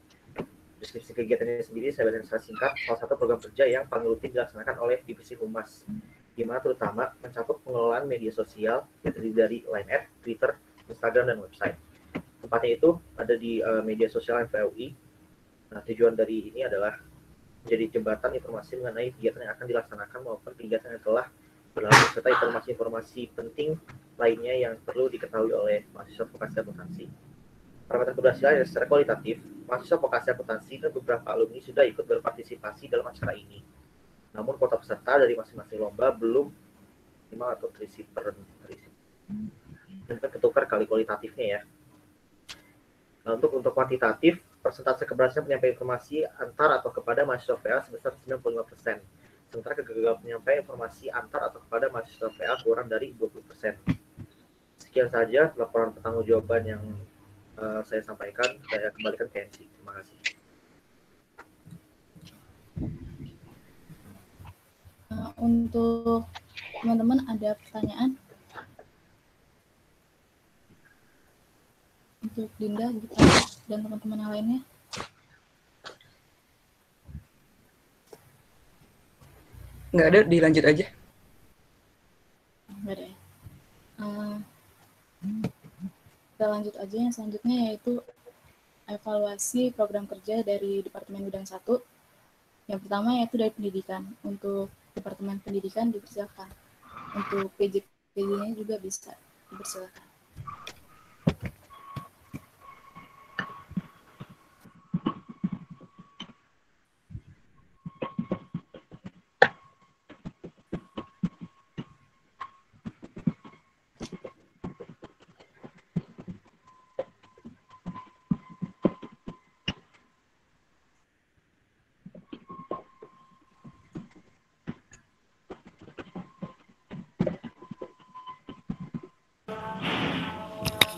Deskripsi kegiatannya sendiri saya bacakan secara singkat. Salah satu program kerja yang paling rutin dilaksanakan oleh Divisi Humas, di mana terutama mencakup pengelolaan media sosial yang terdiri dari Line, Twitter, Instagram, dan website. Tempatnya itu ada di media sosial MVOI. Nah, tujuan dari ini adalah menjadi jembatan informasi mengenai kegiatan yang akan dilaksanakan maupun kegiatan yang telah berlalu, serta informasi-informasi penting lainnya yang perlu diketahui oleh mahasiswa vokasi akuntansi. Parameter keberhasilan secara kualitatif mahasiswa vokasi akuntansi dan beberapa alumni sudah ikut berpartisipasi dalam acara ini. Namun kuota peserta dari masing-masing lomba belum minimal atau terisi dan ketukar kali kualitatifnya ya. Nah, untuk kuantitatif, persentase keberhasilan penyampaian informasi antar atau kepada mahasiswa VA sebesar 95%. Sementara kegagalan penyampaian informasi antar atau kepada mahasiswa VA kurang dari 20%. Sekian saja laporan pertanggungjawaban yang saya sampaikan. Saya kembalikan ke MC. Terima kasih.
Untuk teman-teman ada pertanyaan? Untuk Dinda, Gita, dan teman-teman yang lainnya?
Nggak ada, dilanjut aja.
Nggak ada ya? Kita lanjut aja, yang selanjutnya yaitu evaluasi program kerja dari Departemen Bidang 1. Yang pertama yaitu dari pendidikan. Untuk Departemen Pendidikan dipersilakan. Untuk PJ-PJ-nya juga bisa dipersilakan.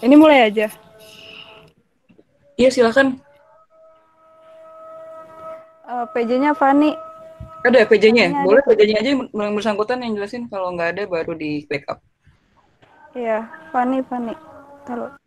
Ini mulai aja.
Iya, silakan.
PJ-nya Fani.
Ada PJ-nya?
Fani
Boleh
ada.
PJ-nya aja yang bersangkutan yang jelasin. Kalau nggak ada, baru di backup.
Iya, Fani. Taruh.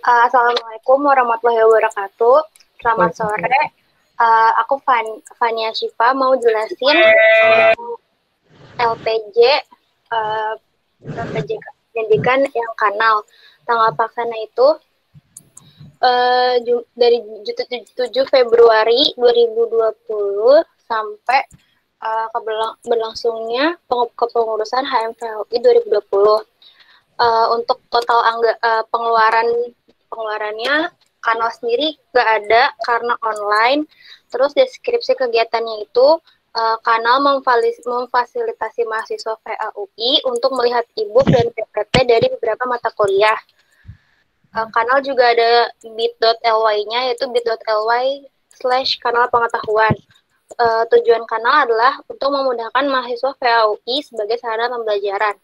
Assalamualaikum warahmatullahi wabarakatuh. Selamat sore. Aku Fania Syifa mau jelasin LPJ pendidikan yang kanal. Tanggal pelaksana itu dari 7 Februari 2020 sampai berlangsungnya kepengurusan HMVUI 2020. Untuk total pengeluarannya kanal sendiri nggak ada karena online. Terus deskripsi kegiatannya itu kanal memfasilitasi mahasiswa VAUI untuk melihat e-book dan PPT dari beberapa mata kuliah. Kanal juga ada bit.ly-nya yaitu bit.ly/kanal pengetahuan. Tujuan kanal adalah untuk memudahkan mahasiswa VAUI sebagai sarana pembelajaran.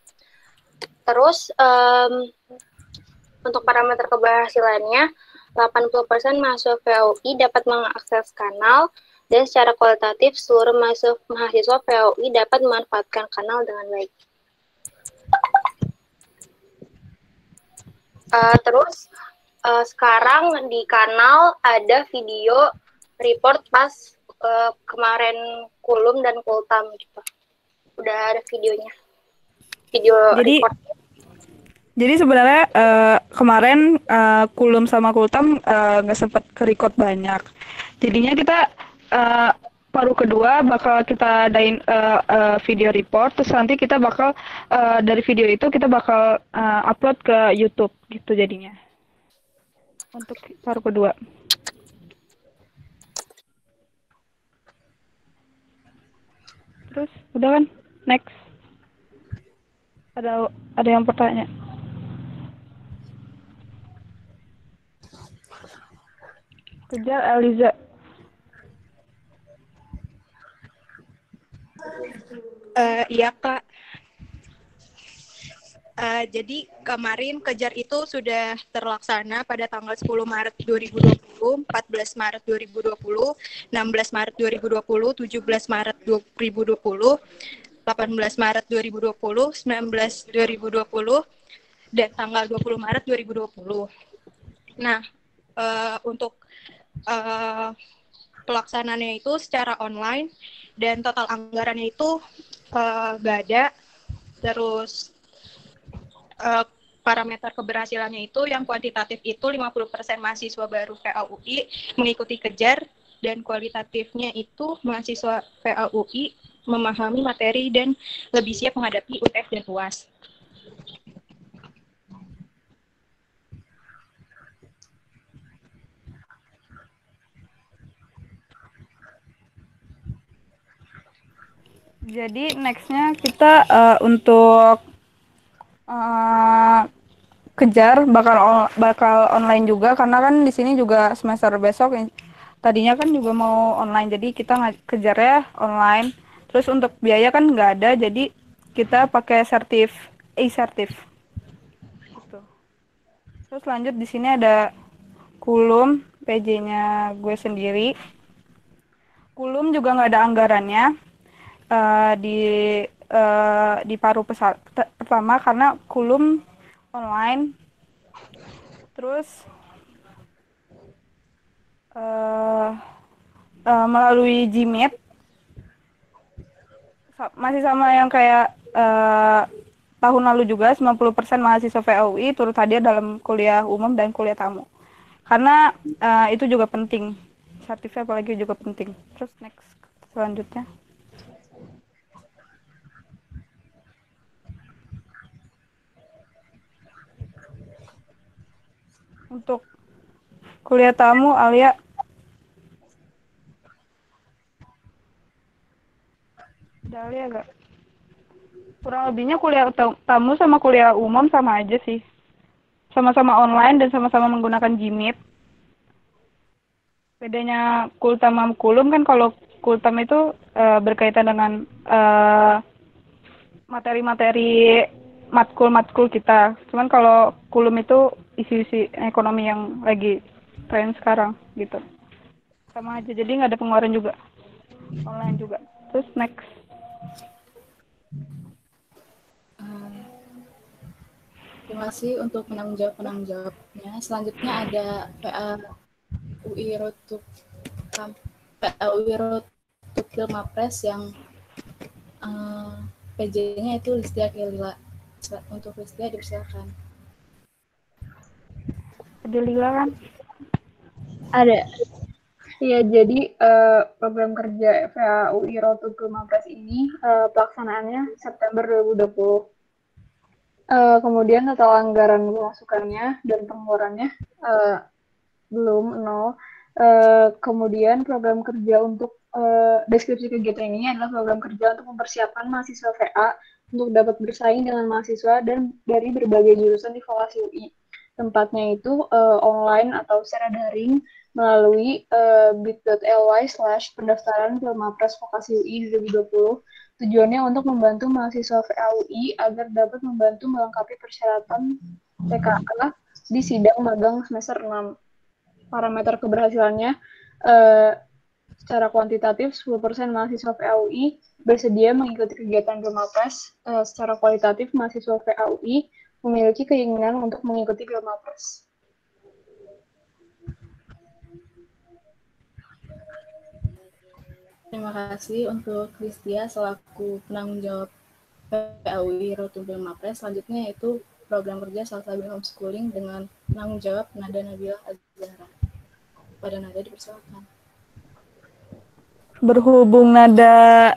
Terus untuk parameter keberhasilannya 80% mahasiswa VAUI dapat mengakses kanal dan secara kualitatif seluruh mahasiswa VAUI dapat memanfaatkan kanal dengan baik. Terus sekarang di kanal ada video report pas kemarin kulum dan kultam gitu. Udah ada videonya. Video report.
Jadi sebenarnya kemarin kulum sama kultam nggak sempat ke-record banyak. Jadinya kita paruh kedua bakal kita adain video report, terus nanti kita bakal dari video itu kita bakal upload ke YouTube gitu jadinya. Untuk paruh kedua. Terus udah kan? Next. Ada yang bertanya? Kejar Eliza.
Iya Kak.
Jadi kemarin Kejar itu sudah terlaksana pada tanggal 10 Maret 2020, 14 Maret 2020, 16 Maret 2020, 17 Maret 2020, 18 Maret 2020, 19 2020, dan tanggal 20 Maret 2020. Nah, untuk pelaksanaannya itu secara online dan total anggarannya itu nggak ada. Terus parameter keberhasilannya itu yang kuantitatif itu 50% mahasiswa baru PAUI mengikuti Kejar, dan kualitatifnya itu mahasiswa PAUI memahami materi dan lebih siap menghadapi UTS dan UAS. Jadi nextnya kita untuk Kejar bakal online juga, karena kan di sini juga semester besok tadinya kan juga mau online, jadi kita kejarnya online. Terus untuk biaya kan nggak ada, jadi kita pakai e-sertif. Gitu. Terus lanjut di sini ada Kulum, PJ-nya gue sendiri. Kulum juga nggak ada anggarannya di paruh pertama karena Kulum online. Terus melalui Gmeet masih sama yang kayak tahun lalu juga, 90% mahasiswa PAUI turut hadir dalam kuliah umum dan kuliah tamu. Karena itu juga penting. Sertifnya apalagi juga penting. Terus next selanjutnya. Untuk kuliah tamu, Alia. Udah Alia gak? Kurang lebihnya kuliah tamu sama kuliah umum sama aja sih. Sama-sama online dan sama-sama menggunakan Gmeet. Bedanya Kultam sama Kulum kan, kalau Kultam itu berkaitan dengan materi-materi matkul kita. Cuman kalau Kulum itu isi-isi ekonomi yang lagi tren sekarang gitu. Sama aja, jadi nggak ada pengeluaran juga. Online juga. Terus next.
Terima kasih untuk penanggung jawabnya. Selanjutnya ada PAUI Road to Mapres yang PJ-nya itu Listia Kelila. Untuk Listia dipersilakan.
Ada Lila kan?
Ada. Ya, jadi program kerja PAUI Road to Mapres ini pelaksanaannya September 2020. Kemudian total anggaran pemasukannya dan pengeluarannya belum, nol. Kemudian program kerja untuk deskripsi kegiatan ini adalah program kerja untuk mempersiapkan mahasiswa VA untuk dapat bersaing dengan mahasiswa dan dari berbagai jurusan di Vokasi UI. Tempatnya itu online atau secara daring melalui bit.ly/pendaftaran ke Mapres Vokasi UI 2020. Tujuannya untuk membantu mahasiswa VAUI agar dapat membantu melengkapi persyaratan PKA di sidang magang semester 6. Parameter keberhasilannya secara kuantitatif 10% mahasiswa VAUI bersedia mengikuti kegiatan Gemapres. Secara kualitatif mahasiswa VAUI memiliki keinginan untuk mengikuti Gemapres.
Terima kasih untuk Listia selaku penanggung jawab PAUI Road to Mapres. Selanjutnya yaitu program kerja Salsabil Homeschooling dengan penanggung jawab Nada Nabila Azhara. Pada Nada dipersilakan.
Berhubung Nada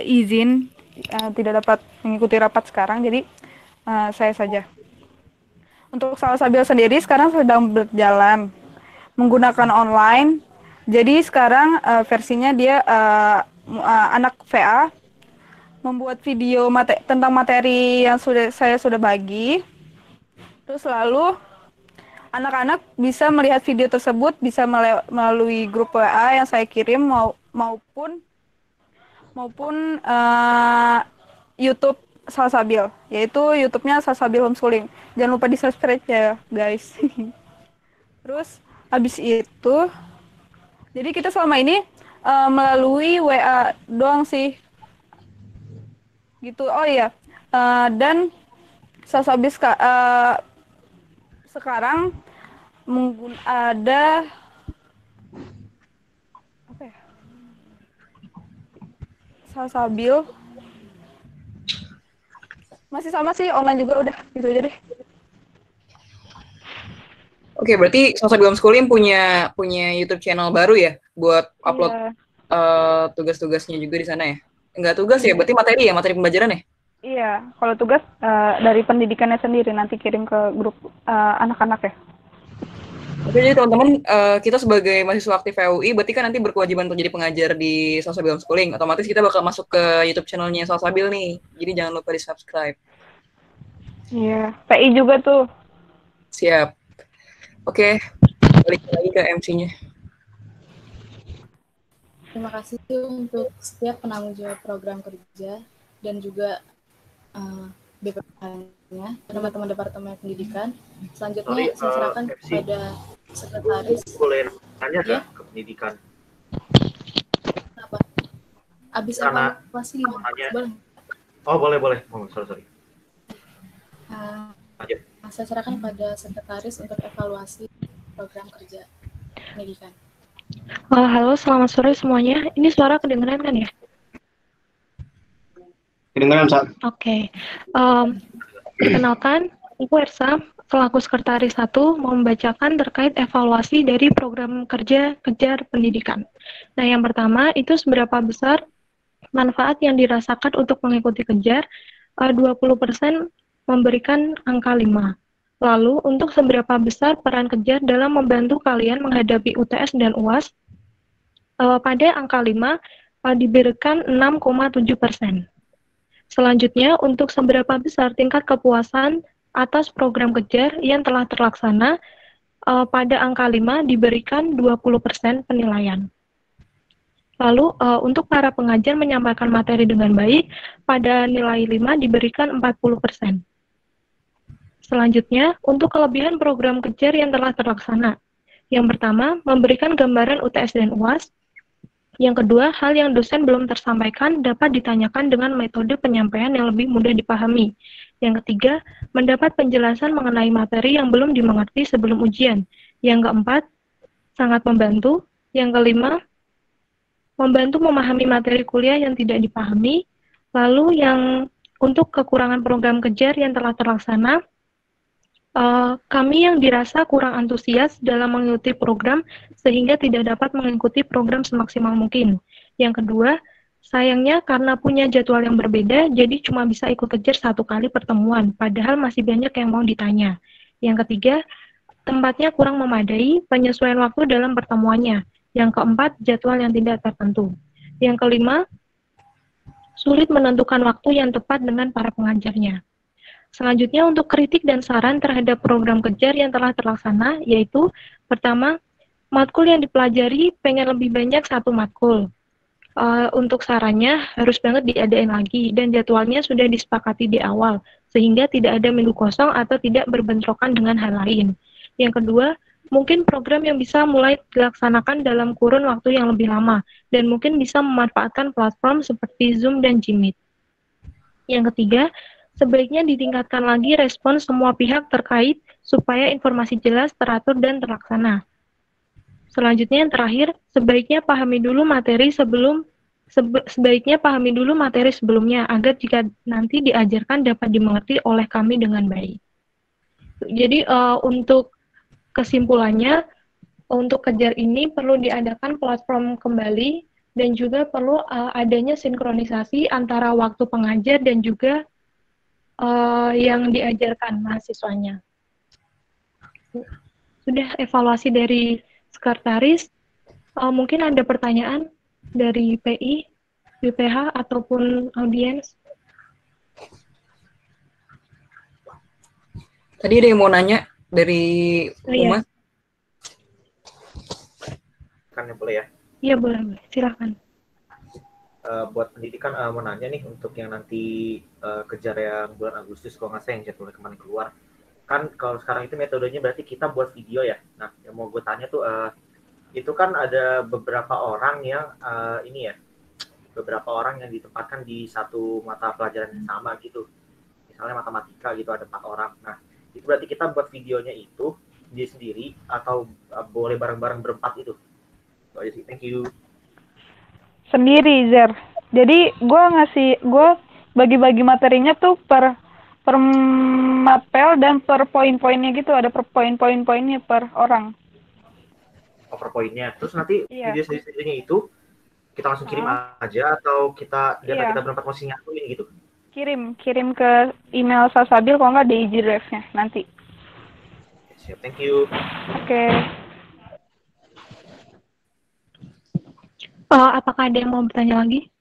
izin tidak dapat mengikuti rapat sekarang, jadi saya saja. Untuk Salsabil sendiri sekarang sedang berjalan menggunakan online. Jadi sekarang versinya dia anak VA membuat video tentang materi yang saya sudah bagi. Terus lalu anak-anak bisa melihat video tersebut bisa melalui grup WA yang saya kirim maupun YouTube Salsabil, yaitu YouTube-nya Salsabil Homeschooling. Jangan lupa di-subscribe ya, guys. Terus habis itu, jadi kita selama ini melalui WA doang sih. Gitu. Oh iya. Dan Salsabil sekarang ada apa ya? Salsabil masih sama sih, online juga udah gitu aja deh.
Oke, berarti Salsabil Homeschooling punya YouTube channel baru ya buat upload tugas-tugasnya juga di sana ya? Enggak tugas ya, berarti materi pembelajaran ya?
Iya, kalau tugas dari pendidikannya sendiri nanti kirim ke grup anak-anak ya.
Oke, jadi teman-teman, kita sebagai mahasiswa aktif FEAUI, berarti kan nanti berkewajiban untuk jadi pengajar di Salsabil Homeschooling. Otomatis kita bakal masuk ke YouTube channelnya Salsabil nih. Jadi jangan lupa di-subscribe.
Iya, PI juga tuh.
Siap. Oke, balik lagi ke MC-nya.
Terima kasih untuk setiap penanggung jawab program kerja dan juga BPK-nya, teman-teman Departemen Pendidikan. Selanjutnya saya serahkan kepada Sekretaris.
Boleh tanya nggak ke pendidikan?
Apa? Abis evaluasi gimana? Boleh?
Oh, boleh. Oh, sorry.
Saya serahkan pada Sekretaris untuk evaluasi program kerja pendidikan.
Halo, selamat sore semuanya. Ini suara kedengeran kan ya?
Kedengeran, Sa.
Oke. Perkenalkan, Ibu Ersa, selaku Sekretaris 1, mau membacakan terkait evaluasi dari program kerja Kejar Pendidikan. Nah, yang pertama, itu seberapa besar manfaat yang dirasakan untuk mengikuti Kejar, 20% memberikan angka 5. Lalu, untuk seberapa besar peran Kejar dalam membantu kalian menghadapi UTS dan UAS, pada angka 5 diberikan 6,7%. Selanjutnya, untuk seberapa besar tingkat kepuasan atas program Kejar yang telah terlaksana, pada angka 5 diberikan 20% penilaian. Lalu, untuk para pengajar menyampaikan materi dengan baik, pada nilai 5 diberikan 40%. Selanjutnya, untuk kelebihan program Kejar yang telah terlaksana. Yang pertama, memberikan gambaran UTS dan UAS. Yang kedua, hal yang dosen belum tersampaikan dapat ditanyakan dengan metode penyampaian yang lebih mudah dipahami. Yang ketiga, mendapat penjelasan mengenai materi yang belum dimengerti sebelum ujian. Yang keempat, sangat membantu. Yang kelima, membantu memahami materi kuliah yang tidak dipahami. Lalu yang untuk kekurangan program Kejar yang telah terlaksana, kami yang dirasa kurang antusias dalam mengikuti program sehingga tidak dapat mengikuti program semaksimal mungkin. Yang kedua, sayangnya karena punya jadwal yang berbeda, jadi cuma bisa ikut Kejar 1 kali pertemuan, padahal masih banyak yang mau ditanya. Yang ketiga, tempatnya kurang memadai, penyesuaian waktu dalam pertemuannya. Yang keempat, jadwal yang tidak tertentu. Yang kelima, sulit menentukan waktu yang tepat dengan para pengajarnya. Selanjutnya, untuk kritik dan saran terhadap program Kejar yang telah terlaksana, yaitu pertama, matkul yang dipelajari pengen lebih banyak 1 matkul. Untuk sarannya harus banget diadain lagi, dan jadwalnya sudah disepakati di awal, sehingga tidak ada minggu kosong atau tidak berbentrokan dengan hal lain. Yang kedua, mungkin program yang bisa mulai dilaksanakan dalam kurun waktu yang lebih lama, dan mungkin bisa memanfaatkan platform seperti Zoom dan Jimmy. Yang ketiga, sebaiknya ditingkatkan lagi respon semua pihak terkait supaya informasi jelas, teratur, dan terlaksana. Selanjutnya yang terakhir, sebaiknya pahami dulu materi sebelumnya agar jika nanti diajarkan dapat dimengerti oleh kami dengan baik. Jadi untuk kesimpulannya, untuk Kejar ini perlu diadakan platform kembali dan juga perlu adanya sinkronisasi antara waktu pengajar dan juga yang diajarkan mahasiswanya. Sudah evaluasi dari Sekretaris, mungkin ada pertanyaan dari PI, BPH, ataupun audiens?
Tadi ada yang mau nanya dari Umas?
Kan boleh ya?
Iya, boleh. Silakan.
buat pendidikan mau nanya nih untuk yang nanti kejar yang bulan Agustus kalau nggak salah yang jadwalnya kemarin keluar. Kan kalau sekarang itu metodenya berarti kita buat video ya. Nah, yang mau gue tanya tuh itu kan ada beberapa orang yang beberapa orang yang ditempatkan di satu mata pelajaran yang sama gitu. Misalnya matematika gitu ada 4 orang. Nah, itu berarti kita buat videonya itu dia sendiri atau boleh bareng-bareng berempat itu. So, thank you.
Sendiri, Zer. Jadi gue bagi-bagi materinya tuh per mapel dan per poin-poinnya gitu, ada per poin-poinnya per orang.
Per poinnya. Terus nanti video sendirinya itu kita langsung kirim aja atau kita kita berempat masih ngatuin gitu?
Kirim ke email Sasabil kalau nggak di drive-nya nanti.
Siap, thank you.
Oke.
Apakah ada yang mau bertanya lagi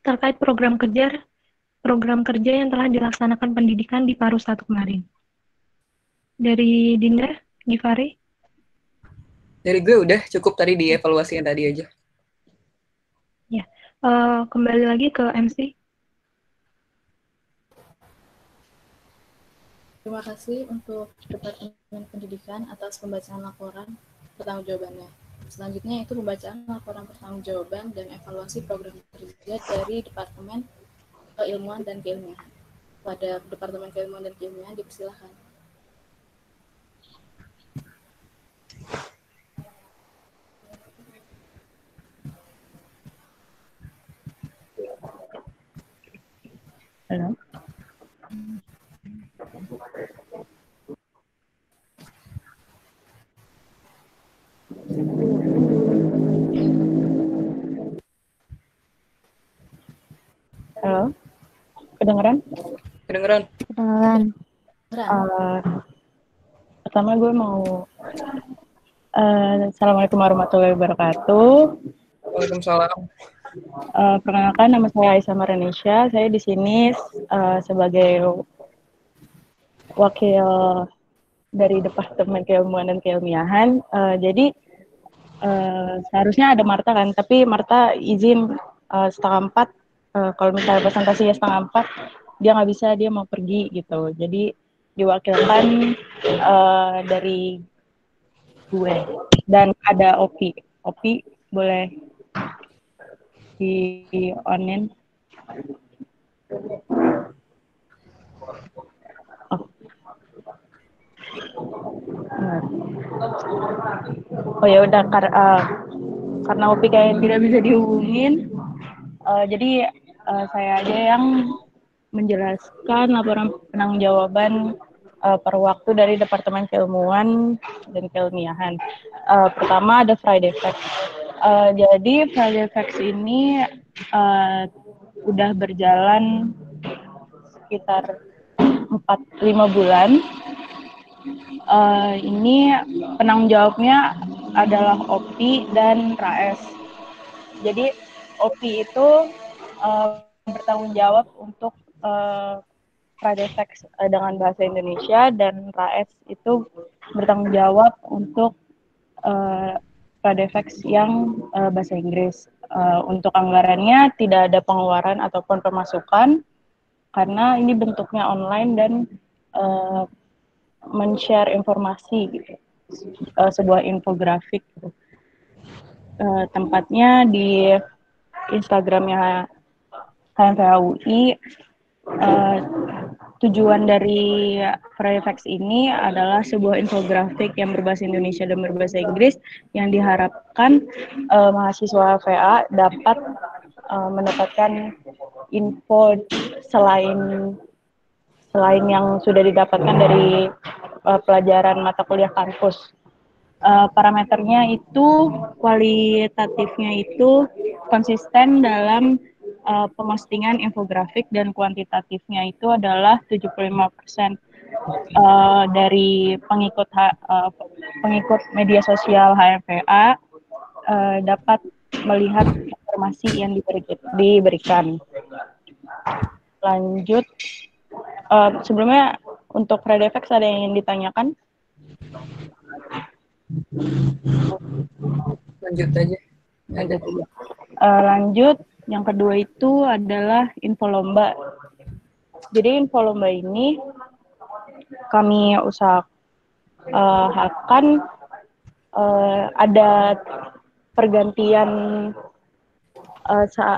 terkait program kerja yang telah dilaksanakan pendidikan di Paru 1 kemarin? Dari Dinda, Givari?
Dari gue udah cukup tadi di evaluasi yang tadi aja.
Ya, kembali lagi ke MC.
Terima kasih untuk Departemen Pendidikan atas pembacaan laporan pertanggungjawabannya. Selanjutnya itu pembacaan laporan pertanggungjawaban dan evaluasi program kerja dari Departemen Keilmuan dan Keilmiahan. Pada Departemen Keilmuan dan Keilmiahan dipersilakan.
Halo. Halo, kedengeran?
Kedengeran.
Pertama gue mau Assalamualaikum warahmatullahi wabarakatuh.
Waalaikumsalam.
Perkenalkan, nama saya Aisyah Maranisha. Saya di sini sebagai wakil dari Departemen Keilmuan dan Keilmiahan. Jadi seharusnya ada Marta kan, tapi Marta izin 3:30. Kalau misalnya presentasinya 3:30, dia nggak bisa, dia mau pergi gitu. Jadi diwakilkan dari gue. Dan ada Opi. Opi boleh di onin. Oh ya udah, karena Opi kayak tidak bisa dihubungin, jadi saya aja yang menjelaskan laporan penanggung-jawaban per waktu dari Departemen Keilmuan dan Keilmiahan. Pertama ada Friday Facts. Jadi Friday Facts ini udah berjalan sekitar 4-5 bulan. Ini penanggung jawabnya adalah Opi dan Raes. Jadi Opi itu bertanggung jawab untuk Friday Facts dengan bahasa Indonesia, dan Raes itu bertanggung jawab untuk Friday Facts yang bahasa Inggris. Untuk anggarannya tidak ada pengeluaran ataupun pemasukan karena ini bentuknya online dan men-share informasi gitu. Sebuah infografik gitu. Tempatnya di Instagramnya HMFA UI. Tujuan dari Friday Facts ini adalah sebuah infografik yang berbahasa Indonesia dan berbahasa Inggris yang diharapkan mahasiswa VA dapat mendapatkan info selain yang sudah didapatkan dari pelajaran mata kuliah kampus. Parameternya itu, kualitatifnya itu konsisten dalam pemustingan infografik, dan kuantitatifnya itu adalah 75% dari pengikut media sosial HMVA dapat melihat informasi yang diberikan. Lanjut, sebelumnya untuk Friday Facts ada yang ingin ditanyakan?
Lanjut aja.
Lanjut, Yang kedua itu adalah info lomba. Jadi info lomba ini kami usahakan ada pergantian.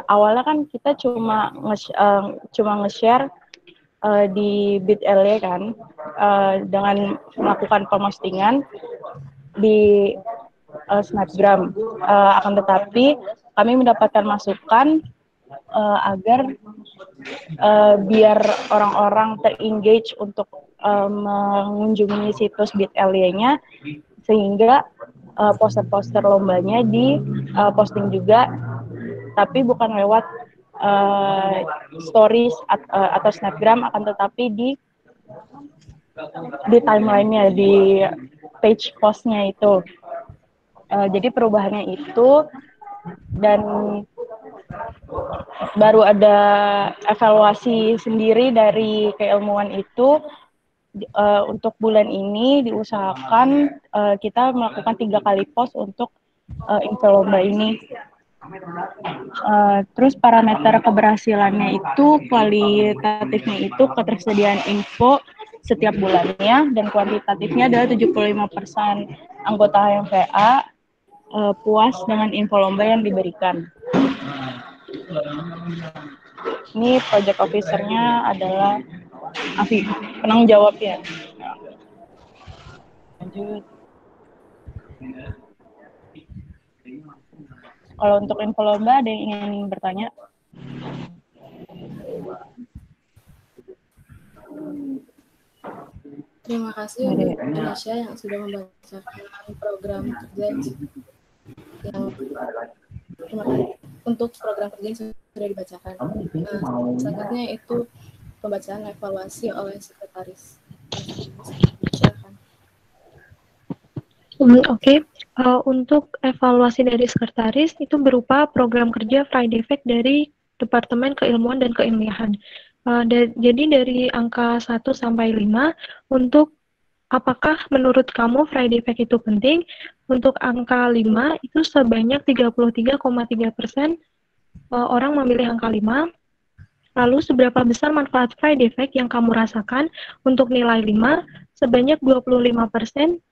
Awalnya kan kita cuma nge-share di Bit.ly kan, dengan melakukan pemostingan di Snapgram. Akan tetapi kami mendapatkan masukan agar biar orang-orang ter-engage untuk mengunjungi situs Bit.ly-nya, sehingga poster-poster lombanya di posting juga, tapi bukan lewat stories atau Snapgram, akan tetapi di timeline-nya, di page post-nya itu. Jadi perubahannya itu, dan baru ada evaluasi sendiri dari keilmuan itu. Untuk bulan ini diusahakan kita melakukan 3 kali post untuk info lomba ini. Terus parameter keberhasilannya itu, kualitatifnya itu ketersediaan info setiap bulannya, dan kuantitatifnya adalah 75% anggota HMVA puas dengan info lomba yang diberikan. Ini project officer-nya adalah Afi, penanggung jawab ya. Lanjut. Kalau untuk info lomba, ada yang ingin bertanya?
Terima kasih untuk Indonesia yang sudah membacakan program kerja yang untuk program kerja yang sudah dibacakan. Selanjutnya itu pembacaan evaluasi oleh sekretaris. Silakan.
Oke. Untuk evaluasi dari sekretaris itu berupa program kerja Friday Fact dari Departemen Keilmuan dan Keilmiahan. Jadi dari angka 1 sampai 5, untuk apakah menurut kamu Friday Fact itu penting? Untuk angka 5 itu sebanyak 33,3% orang memilih angka 5. Lalu seberapa besar manfaat Friday Fact yang kamu rasakan? Untuk nilai 5, sebanyak 25%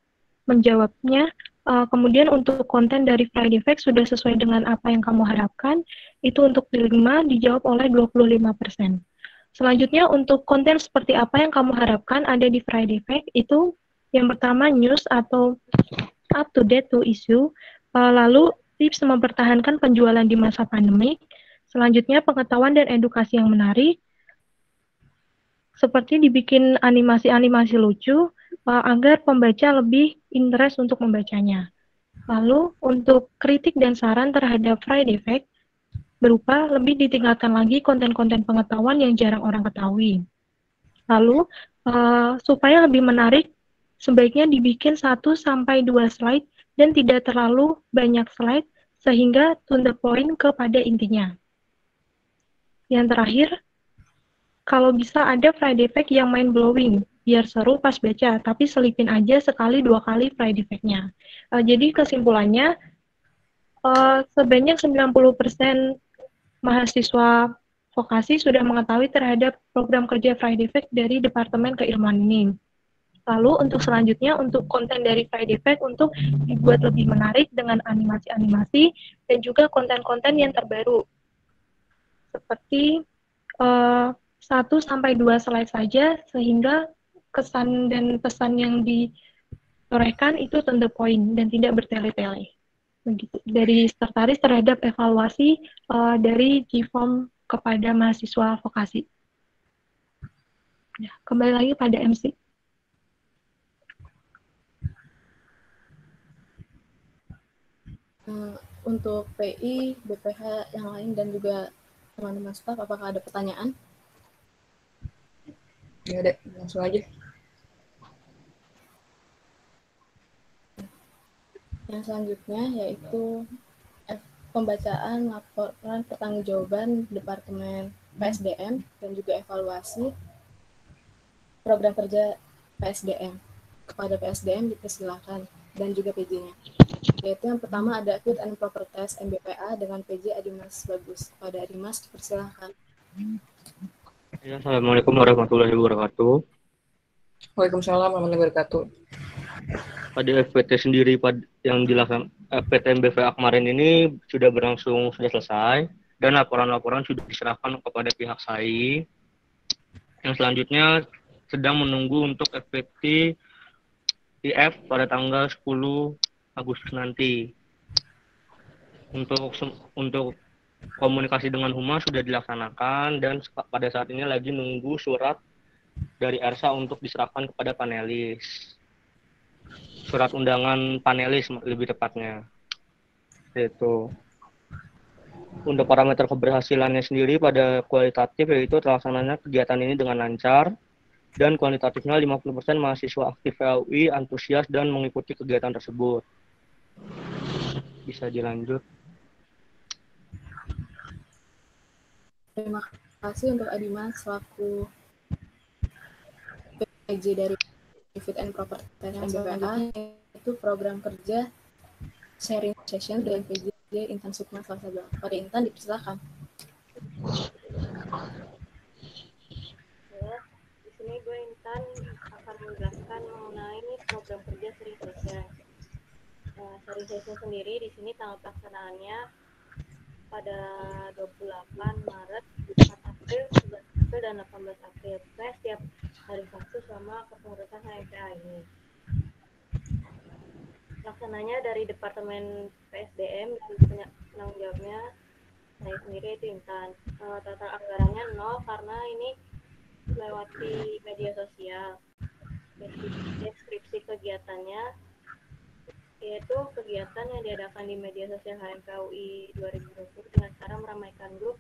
menjawabnya. Kemudian untuk konten dari Friday Fact sudah sesuai dengan apa yang kamu harapkan, itu untuk 5 dijawab oleh 25%. Selanjutnya untuk konten seperti apa yang kamu harapkan ada di Friday Fact, itu yang pertama news atau up to date to issue, lalu tips mempertahankan penjualan di masa pandemi, selanjutnya pengetahuan dan edukasi yang menarik, seperti dibikin animasi-animasi lucu, agar pembaca lebih interest untuk membacanya. Lalu, untuk kritik dan saran terhadap Friday Fact, berupa lebih ditingkatkan lagi konten-konten pengetahuan yang jarang orang ketahui. Lalu, supaya lebih menarik, sebaiknya dibikin 1-2 slide dan tidak terlalu banyak slide, sehingga to the point kepada intinya. Yang terakhir, kalau bisa ada Friday Fact yang mind-blowing, biar seru pas baca, tapi selipin aja 1-2 kali Friday Fact-nya. Jadi kesimpulannya, sebanyak 90% mahasiswa vokasi sudah mengetahui terhadap program kerja Friday Fact dari Departemen Keilmuan ini. Lalu untuk selanjutnya, untuk konten dari Friday Fact untuk dibuat lebih menarik dengan animasi-animasi dan juga konten-konten yang terbaru. Seperti 1-2 slide saja, sehingga kesan dan pesan yang ditorehkan itu to the point dan tidak bertele-tele. Begitu. Dari sekretaris terhadap evaluasi dari GFOM kepada mahasiswa vokasi. Ya, kembali lagi pada MC.
Untuk PI, BPH yang lain dan juga teman-teman staf, apakah ada pertanyaan?
Ya ada, langsung aja.
Yang selanjutnya yaitu pembacaan laporan pertanggungjawaban Departemen PSDM dan juga evaluasi program kerja PSDM. Kepada PSDM dipersilakan. dan juga PJ-nya. Yaitu yang pertama ada Fit and Proper Test MBPA dengan PJ Adimas Bagus. Pada Adimas, dipersilahkan.
Ya, Assalamualaikum warahmatullahi wabarakatuh.
Waalaikumsalam warahmatullahi wabarakatuh.
Pada FPT sendiri yang dilaksanakan FPT MBPA kemarin ini sudah berlangsung, sudah selesai, dan laporan-laporan sudah diserahkan kepada pihak SAI. Yang selanjutnya sedang menunggu untuk FPT IF pada tanggal 10 Agustus nanti. Untuk komunikasi dengan Humas sudah dilaksanakan dan pada saat ini lagi nunggu surat dari ERSA untuk diserahkan kepada panelis. Surat undangan panelis lebih tepatnya. Itu. Untuk parameter keberhasilannya sendiri pada kualitatif yaitu terlaksananya kegiatan ini dengan lancar dan kuantitatifnya 50% mahasiswa aktif FEA antusias dan mengikuti kegiatan tersebut. Bisa dilanjut.
Terima kasih untuk Adimas selaku PJ dari Fit and Proper Test MBPA, itu program kerja sharing session dengan PJ Intan Sukma Salsabila. Pada Intan dipersilakan.
Ya, di sini gue Intan akan menjelaskan mengenai program kerja sharing session. Sharing session sendiri di sini tanggal pelaksanaannya pada 28 Maret, 4 April, 11 April, dan 18 April. Setiap hari Sabtu selama kepengurusan HMPA ini. Pelaksananya dari Departemen PSDM dan penanggung jawabnya saya sendiri itu Intan. Total anggarannya 0 karena ini melewati media sosial. Deskripsi kegiatannya yaitu kegiatan yang diadakan di media sosial HMPA UI 2020 dengan cara meramaikan grup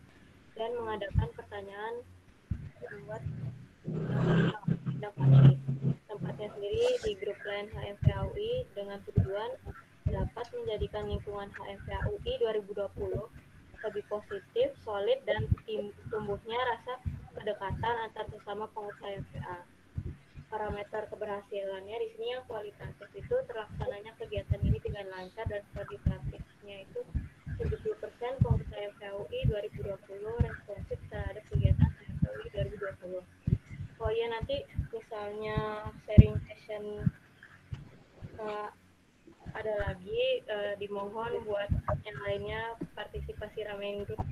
dan mengadakan pertanyaan buat tempatnya sendiri di grup lain HMPA UI dengan tujuan dapat menjadikan lingkungan HMPA UI 2020 lebih positif, solid, dan tumbuhnya rasa kedekatan antar sesama pengurus HMPA. Parameter keberhasilannya di sini yang kualitatif itu terlaksananya kegiatan ini dengan lancar dan kuantitatifnya itu 70% pengurus HMPA UI 2020 responsif terhadap kegiatan HMPA UI 2020. Oh iya, nanti misalnya sharing session ada lagi, dimohon buat yang lainnya partisipasi ramein grup.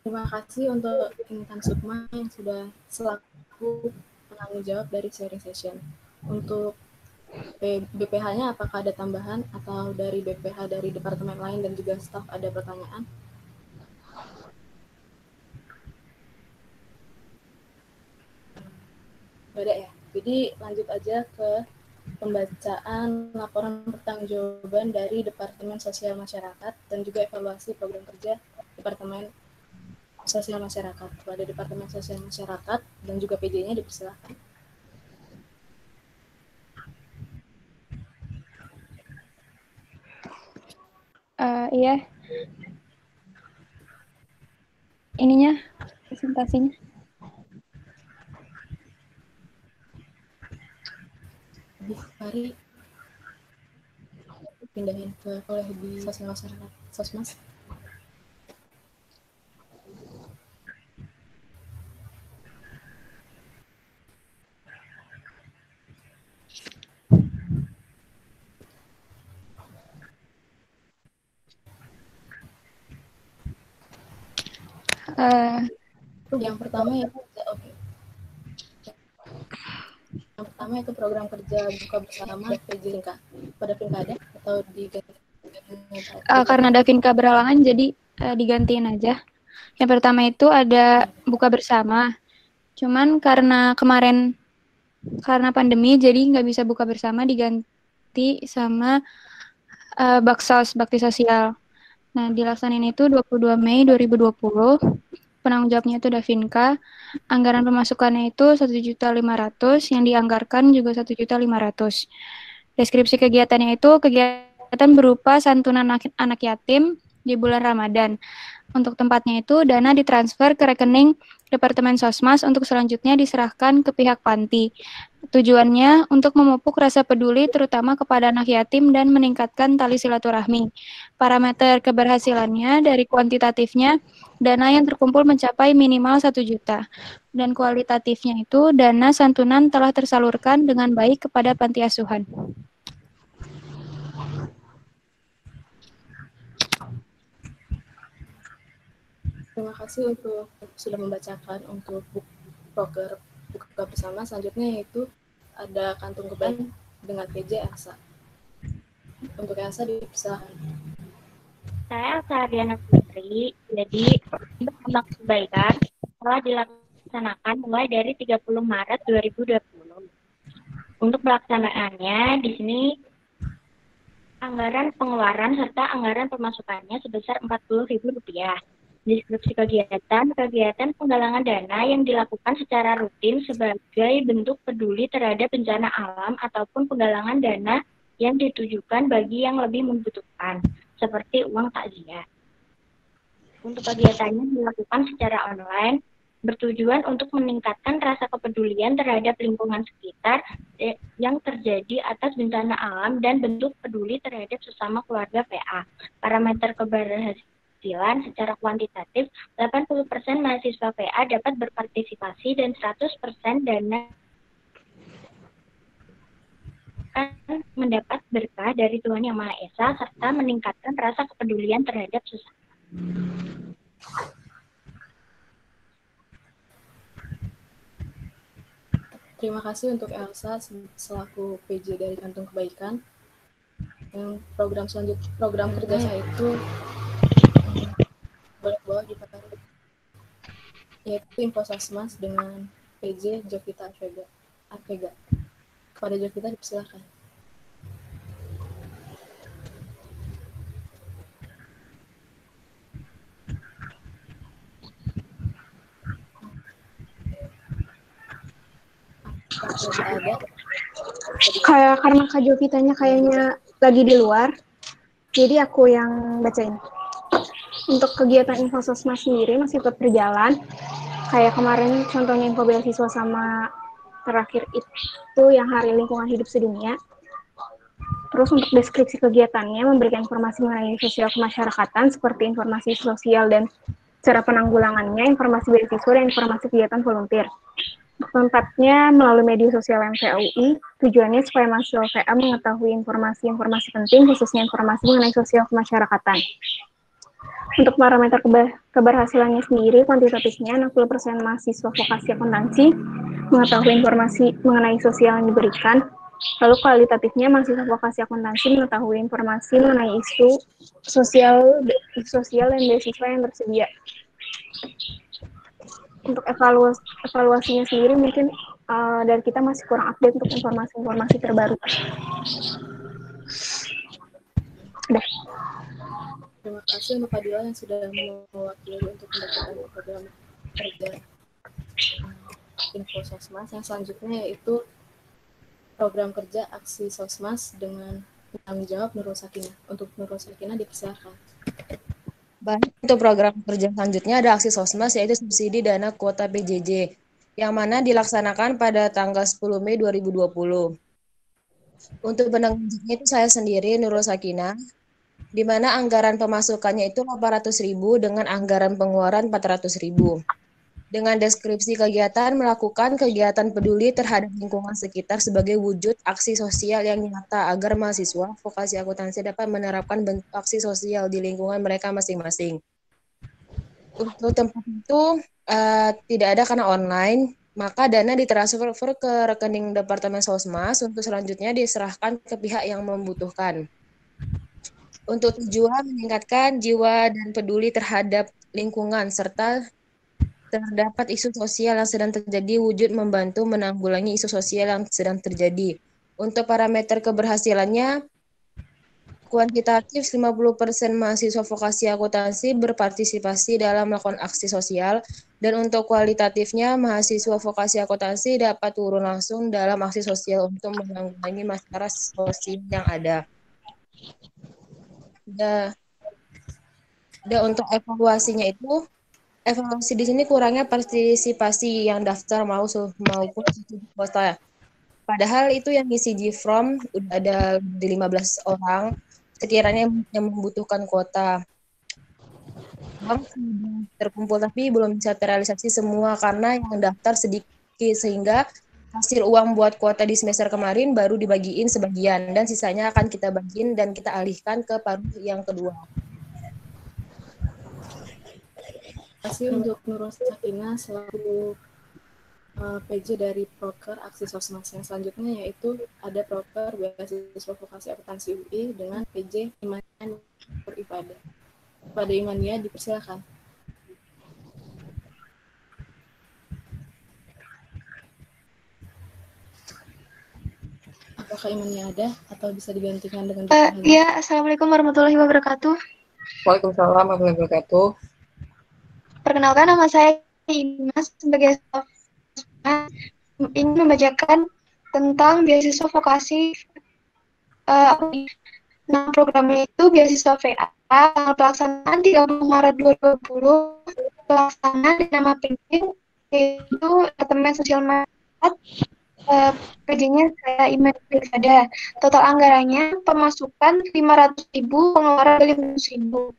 Terima kasih untuk Intan Sukma yang sudah selaku penanggung jawab dari sharing session. Untuk BPH-nya apakah ada tambahan atau dari BPH dari departemen lain dan juga staf ada pertanyaan? Tidak ya. Jadi lanjut aja ke pembacaan laporan pertanggungjawaban dari Departemen Sosial Masyarakat dan juga evaluasi program kerja Departemen Sosial Masyarakat. Pada Departemen Sosial Masyarakat dan juga PJ-nya dipersilakan.
Iya. Ininya, presentasinya.
Mari pindahin ke oleh di Sosial Masyarakat, Sosmas. Yang pertama ya, oke. Yang pertama itu program kerja buka bersama PJ-Finka. Pada Finka ada atau diganti?
Karena ada Finka berhalangan, jadi digantiin aja. Yang pertama itu ada buka bersama. Cuman karena kemarin karena pandemi, jadi nggak bisa buka bersama, diganti sama Baksos, Bakti Sosial. Nah, dilaksanain itu 22 Mei 2020. Penanggung jawabnya itu Davinka. Anggaran pemasukannya itu 1.500.000, yang dianggarkan juga 1.500.000. Deskripsi kegiatannya itu kegiatan berupa santunan anak yatim, di bulan Ramadan. Untuk tempatnya itu, dana ditransfer ke rekening Departemen Sosmas untuk selanjutnya diserahkan ke pihak panti. Tujuannya untuk memupuk rasa peduli terutama kepada anak yatim dan meningkatkan tali silaturahmi. Parameter keberhasilannya dari kuantitatifnya, dana yang terkumpul mencapai minimal 1 juta. Dan kualitatifnya itu, dana santunan telah tersalurkan dengan baik kepada panti asuhan.
Terima kasih untuk sudah membacakan untuk proker buka bersama. Selanjutnya yaitu ada kantung kebaikan dengan PJ Elsa. Untuk Elsa dipersilakan.
Saya Elsa Ardiana Putri. Jadi untuk kantung kebaikan telah dilaksanakan mulai dari 30 Maret 2020. Untuk pelaksanaannya di sini anggaran pengeluaran serta anggaran pemasukannya sebesar Rp40.000. Deskripsi kegiatan penggalangan dana yang dilakukan secara rutin sebagai bentuk peduli terhadap bencana alam ataupun penggalangan dana yang ditujukan bagi yang lebih membutuhkan, seperti uang takziah. Untuk kegiatannya dilakukan secara online, bertujuan untuk meningkatkan rasa kepedulian terhadap lingkungan sekitar yang terjadi atas bencana alam dan bentuk peduli terhadap sesama keluarga PA. Parameter keberhasilan secara kuantitatif, 80% mahasiswa PA dapat berpartisipasi dan 100% dana mendapat berkah dari Tuhan Yang Maha Esa serta meningkatkan rasa kepedulian terhadap sesama.
Terima kasih untuk Elsa selaku PJ dari Kantung Kebaikan. Yang program kerja saya itu boleh bawa di paket, yaitu Info Sosmas dengan PJ Jovita Arvega. Kepada Jovita dipersilakan.
Kayak karena Kak Jovitanya kayaknya lagi di luar, jadi aku yang bacain. Untuk kegiatan Info Sosmas sendiri masih tetap berjalan. Kayak kemarin contohnya info beasiswa sama terakhir itu yang Hari Lingkungan Hidup Sedunia. Terus untuk deskripsi kegiatannya memberikan informasi mengenai sosial kemasyarakatan seperti informasi sosial dan cara penanggulangannya, informasi beasiswa dan informasi kegiatan volunteer. Tempatnya melalui media sosial MVA UI, tujuannya supaya mahasiswa VA mengetahui informasi-informasi penting, khususnya informasi mengenai sosial kemasyarakatan. Untuk parameter keberhasilannya sendiri, kuantitatifnya 60% mahasiswa vokasi akuntansi mengetahui informasi mengenai sosial yang diberikan, lalu kualitatifnya mahasiswa vokasi akuntansi mengetahui informasi mengenai isu sosial dan beasiswa yang tersedia. Untuk evaluasinya sendiri mungkin dari kita masih kurang update untuk informasi-informasi terbaru. Udah.
Terima kasih untuk Fadila yang sudah mewakili untuk mendapatkan program kerja Info Sosmas. Yang selanjutnya yaitu program kerja Aksi Sosmas dengan tanggung jawab Nurul Sakinah. Untuk Nurul Sakinah dipersilakan.
Baik, untuk program kerja selanjutnya ada Aksi Sosmas, yaitu subsidi dana kuota PJJ, yang mana dilaksanakan pada tanggal 10 Mei 2020. Untuk penanggung itu saya sendiri, Nurul Sakinah, di mana anggaran pemasukannya itu 800.000 dengan anggaran pengeluaran 400.000. Dengan deskripsi kegiatan melakukan kegiatan peduli terhadap lingkungan sekitar sebagai wujud aksi sosial yang nyata agar mahasiswa vokasi akuntansi dapat menerapkan bentuk aksi sosial di lingkungan mereka masing-masing. Untuk tempat itu tidak ada karena online, maka dana ditransfer ke rekening Departemen Sosmas untuk selanjutnya diserahkan ke pihak yang membutuhkan. Untuk tujuan meningkatkan jiwa dan peduli terhadap lingkungan serta terdapat isu sosial yang sedang terjadi, wujud membantu menanggulangi isu sosial yang sedang terjadi. Untuk parameter keberhasilannya, kuantitatif 50% mahasiswa vokasi akuntansi berpartisipasi dalam melakukan aksi sosial, dan untuk kualitatifnya mahasiswa vokasi akuntansi dapat turun langsung dalam aksi sosial untuk menanggulangi masalah sosial yang ada. Dan untuk evaluasinya itu, evaluasi di sini kurangnya partisipasi yang daftar maupun kuota. Padahal itu yang ngisi G-From udah ada di 15 orang sekiranya yang membutuhkan kuota. Uang sudah terkumpul tapi belum bisa terrealisasi semua karena yang daftar sedikit sehingga hasil uang buat kuota di semester kemarin baru dibagiin sebagian dan sisanya akan kita bagiin dan kita alihkan ke paruh yang kedua.
Terima kasih untuk Nurul Sakinah selaku PJ dari Proker Aksi Sosmas. Yang selanjutnya yaitu ada Proker Beasiswa Vokasi Akuntansi UI dengan PJ Imania Nurifadah. Pada Imania dipersilakan. Apakah Imania ada atau bisa digantikan dengan
Ya, Assalamualaikum warahmatullahi wabarakatuh.
Waalaikumsalam warahmatullahi wabarakatuh.
Perkenalkan, nama saya Imas sebagai ingin membacakan tentang beasiswa vokasi. Nama programnya itu beasiswa VA, tanggal pelaksanaan 30 Maret 2020, pelaksanaan di nama penting yaitu Departemen Sosial Masyarakat, PJ-nya saya Imania Nurifadah. Total anggarannya pemasukan 500.000, pengeluaran 500.000.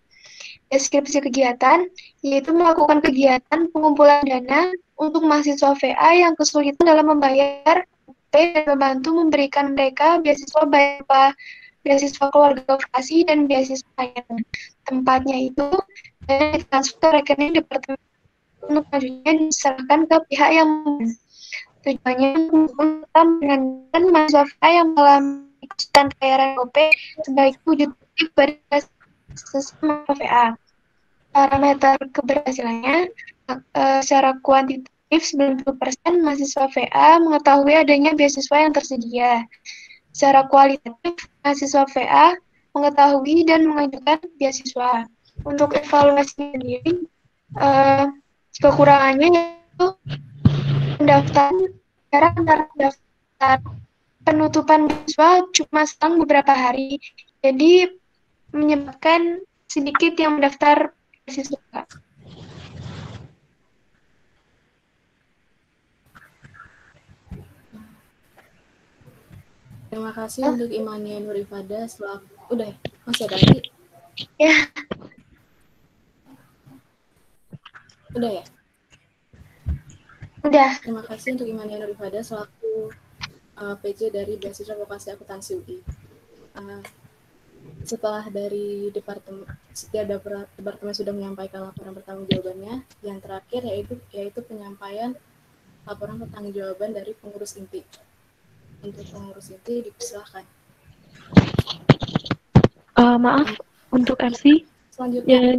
Deskripsi kegiatan yaitu melakukan kegiatan pengumpulan dana untuk mahasiswa VA yang kesulitan dalam membayar dan membantu memberikan mereka beasiswa baik beasiswa keluarga vokasi dan beasiswa lain. Tempatnya itu dana ditransfer ke rekening departemen untuk selanjutnya diserahkan ke pihak yang tujuannya untuk dengan mahasiswa VA yang mengalami kesulitan pembayaran OP sebagai wujud dari sesama VA. Parameter keberhasilannya secara kuantitatif 90% mahasiswa VA mengetahui adanya beasiswa yang tersedia. Secara kualitatif mahasiswa VA mengetahui dan mengajukan beasiswa. Untuk evaluasi sendiri, kekurangannya yaitu pendaftar penutupan beasiswa cuma selang beberapa hari. Jadi menyebabkan sedikit yang mendaftar beasiswa.
Terima kasih untuk Imania Nurifadah selaku udah masih ada lagi?
Ya.
Udah ya?
Udah.
Terima kasih untuk Imania Nurifadah selaku PJ dari Beasiswa Vokasi Akuntansi UI. Setelah dari setiap departemen sudah menyampaikan laporan pertanggungjawabannya, yang terakhir yaitu penyampaian laporan pertanggungjawaban dari pengurus inti. Untuk pengurus inti dipersilakan.
Maaf untuk MC.
Selanjutnya.
Ya,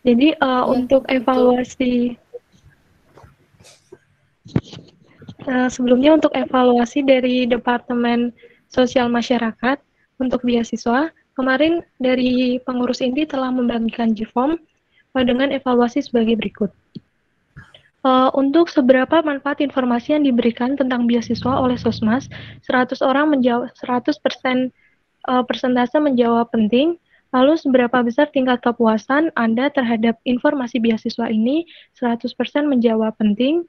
jadi untuk evaluasi sebelumnya untuk evaluasi dari Departemen Sosial Masyarakat untuk beasiswa, kemarin dari pengurus inti telah membagikan G-Form dengan evaluasi sebagai berikut. Untuk seberapa manfaat informasi yang diberikan tentang beasiswa oleh Sosmas, 100 orang menjawab 100% persentase menjawab penting. Lalu seberapa besar tingkat kepuasan Anda terhadap informasi beasiswa ini? 100% menjawab penting.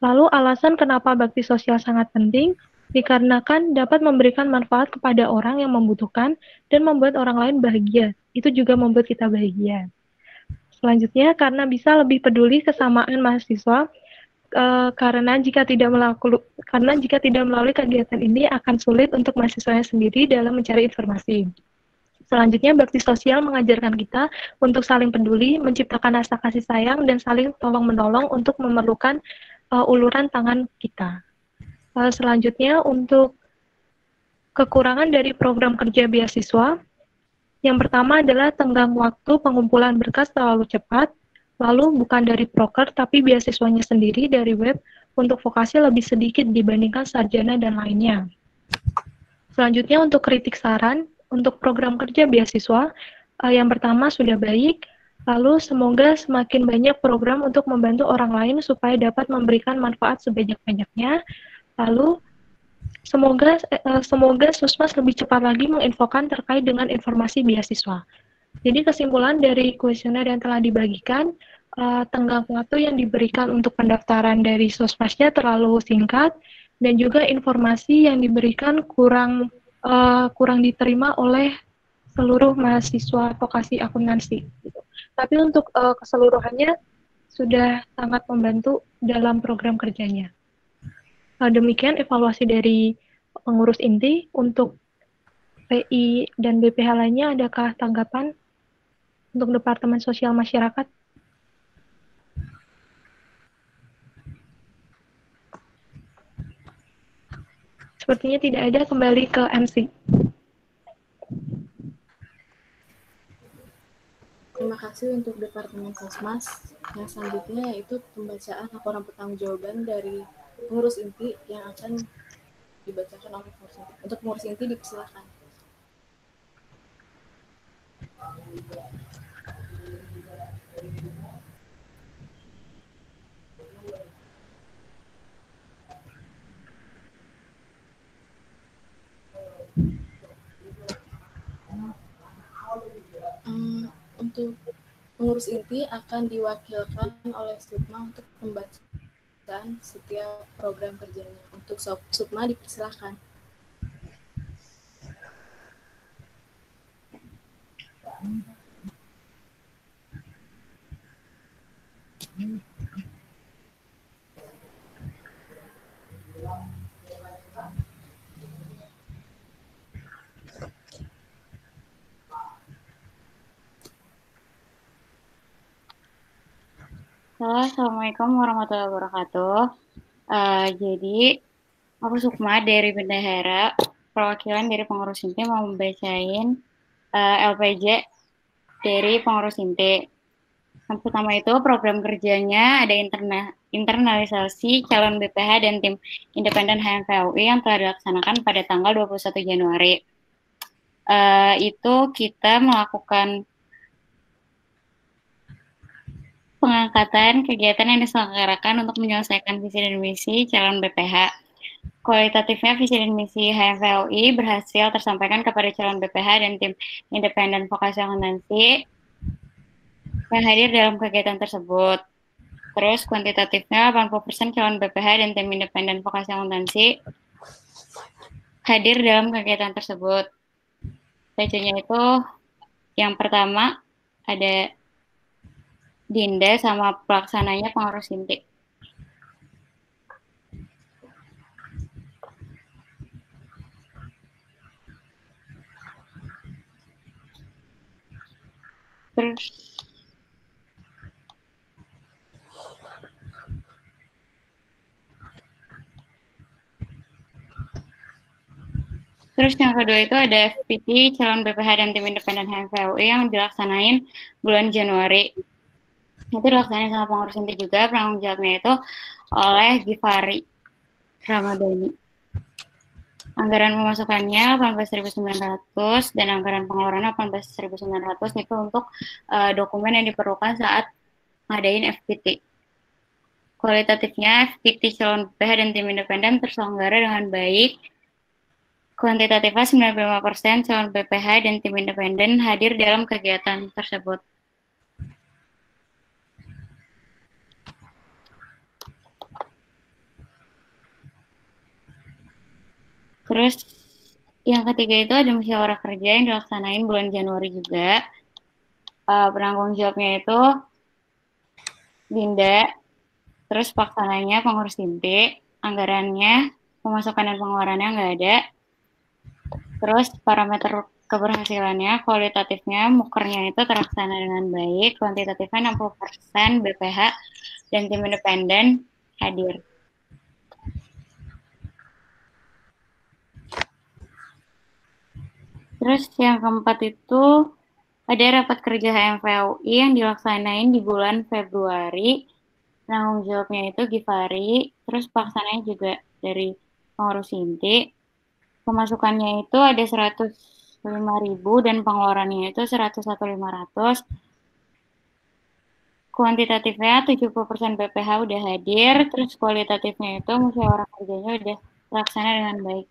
Lalu alasan kenapa bakti sosial sangat penting? Dikarenakan dapat memberikan manfaat kepada orang yang membutuhkan dan membuat orang lain bahagia. Itu juga membuat kita bahagia. Selanjutnya, karena bisa lebih peduli kesamaan mahasiswa, karena jika tidak melalui kegiatan ini akan sulit untuk mahasiswanya sendiri dalam mencari informasi. Selanjutnya, bakti sosial mengajarkan kita untuk saling peduli, menciptakan rasa kasih sayang, dan saling tolong-menolong untuk memerlukan uluran tangan kita. Selanjutnya, untuk kekurangan dari program kerja beasiswa, yang pertama adalah tenggang waktu pengumpulan berkas terlalu cepat, lalu bukan dari proker tapi beasiswanya sendiri dari web untuk vokasi lebih sedikit dibandingkan sarjana dan lainnya. Selanjutnya untuk kritik saran, untuk program kerja beasiswa, yang pertama sudah baik, lalu semoga semakin banyak program untuk membantu orang lain supaya dapat memberikan manfaat sebanyak-banyaknya, lalu semoga Sosmas lebih cepat lagi menginfokan terkait dengan informasi beasiswa. Jadi kesimpulan dari kuesioner yang telah dibagikan, tenggang waktu yang diberikan untuk pendaftaran dari Sosmasnya terlalu singkat, dan juga informasi yang diberikan kurang diterima oleh seluruh mahasiswa vokasi akuntansi. Tapi untuk keseluruhannya sudah sangat membantu dalam program kerjanya. Demikian evaluasi dari pengurus inti. Untuk PI dan BPH lainnya, adakah tanggapan untuk Departemen Sosial Masyarakat? Sepertinya tidak ada, kembali ke MC.
Terima kasih untuk Departemen Sosmas. Yang selanjutnya yaitu pembacaan laporan pertanggungjawaban dari pengurus inti yang akan dibacakan oleh pengurus inti. Untuk pengurus inti dipersilakan. Untuk pengurus inti akan diwakilkan oleh Sukma untuk pembacaan setiap program kerjanya. Untuk Sukma dipersilakan.
Assalamualaikum warahmatullahi wabarakatuh. Jadi, aku Sukma dari Bendahara, perwakilan dari pengurus inti mau membacain LPJ dari pengurus inti. Yang pertama itu program kerjanya ada internalisasi calon BPH dan tim independen HMVUI yang telah dilaksanakan pada tanggal 21 Januari. Itu kita melakukan pengangkatan kegiatan yang diselenggarakan untuk menyelesaikan visi dan misi calon BPH. Kualitatifnya visi dan misi HMVUI berhasil tersampaikan kepada calon BPH dan tim independen vokasi akuntansi yang hadir dalam kegiatan tersebut. Terus kuantitatifnya 80% calon BPH dan tim independen vokasi akuntansi hadir dalam kegiatan tersebut. PC-nya itu yang pertama ada Dinda sama pelaksananya pengurus inti. Terus yang kedua itu ada FPT calon BPH dan tim independen HMVUI yang dilaksanain bulan Januari. Itu dilaksanain sama pengurus inti juga, penanggung jawabnya itu oleh Givari Ramadhani. Anggaran pemasukannya 18.900 dan anggaran pengeluarannya 18.900 itu untuk dokumen yang diperlukan saat ngadain FPT. Kualitatifnya FPT calon BPH dan tim independen terselenggara dengan baik. Kuantitatifnya 95% calon BPH dan tim independen hadir dalam kegiatan tersebut. Terus yang ketiga itu ada musyawarah kerja yang dilaksanain bulan Januari juga. Penanggung jawabnya itu Dinda, terus pelaksananya pengurus inti, anggarannya, pemasukan dan pengeluarannya nggak ada. Terus parameter keberhasilannya, kualitatifnya, mukernya itu terlaksana dengan baik, kuantitatifnya 60% BPH dan tim independen hadir. Terus yang keempat itu ada rapat kerja HMVUI yang dilaksanain di bulan Februari. Penanggung jawabnya itu Givari, terus pelaksananya juga dari pengurus inti. Pemasukannya itu ada 105.000 dan pengeluarannya itu 101.500. Kuantitatifnya 70% BPH udah hadir, terus kualitatifnya itu musyawarah kerjanya udah terlaksana dengan baik.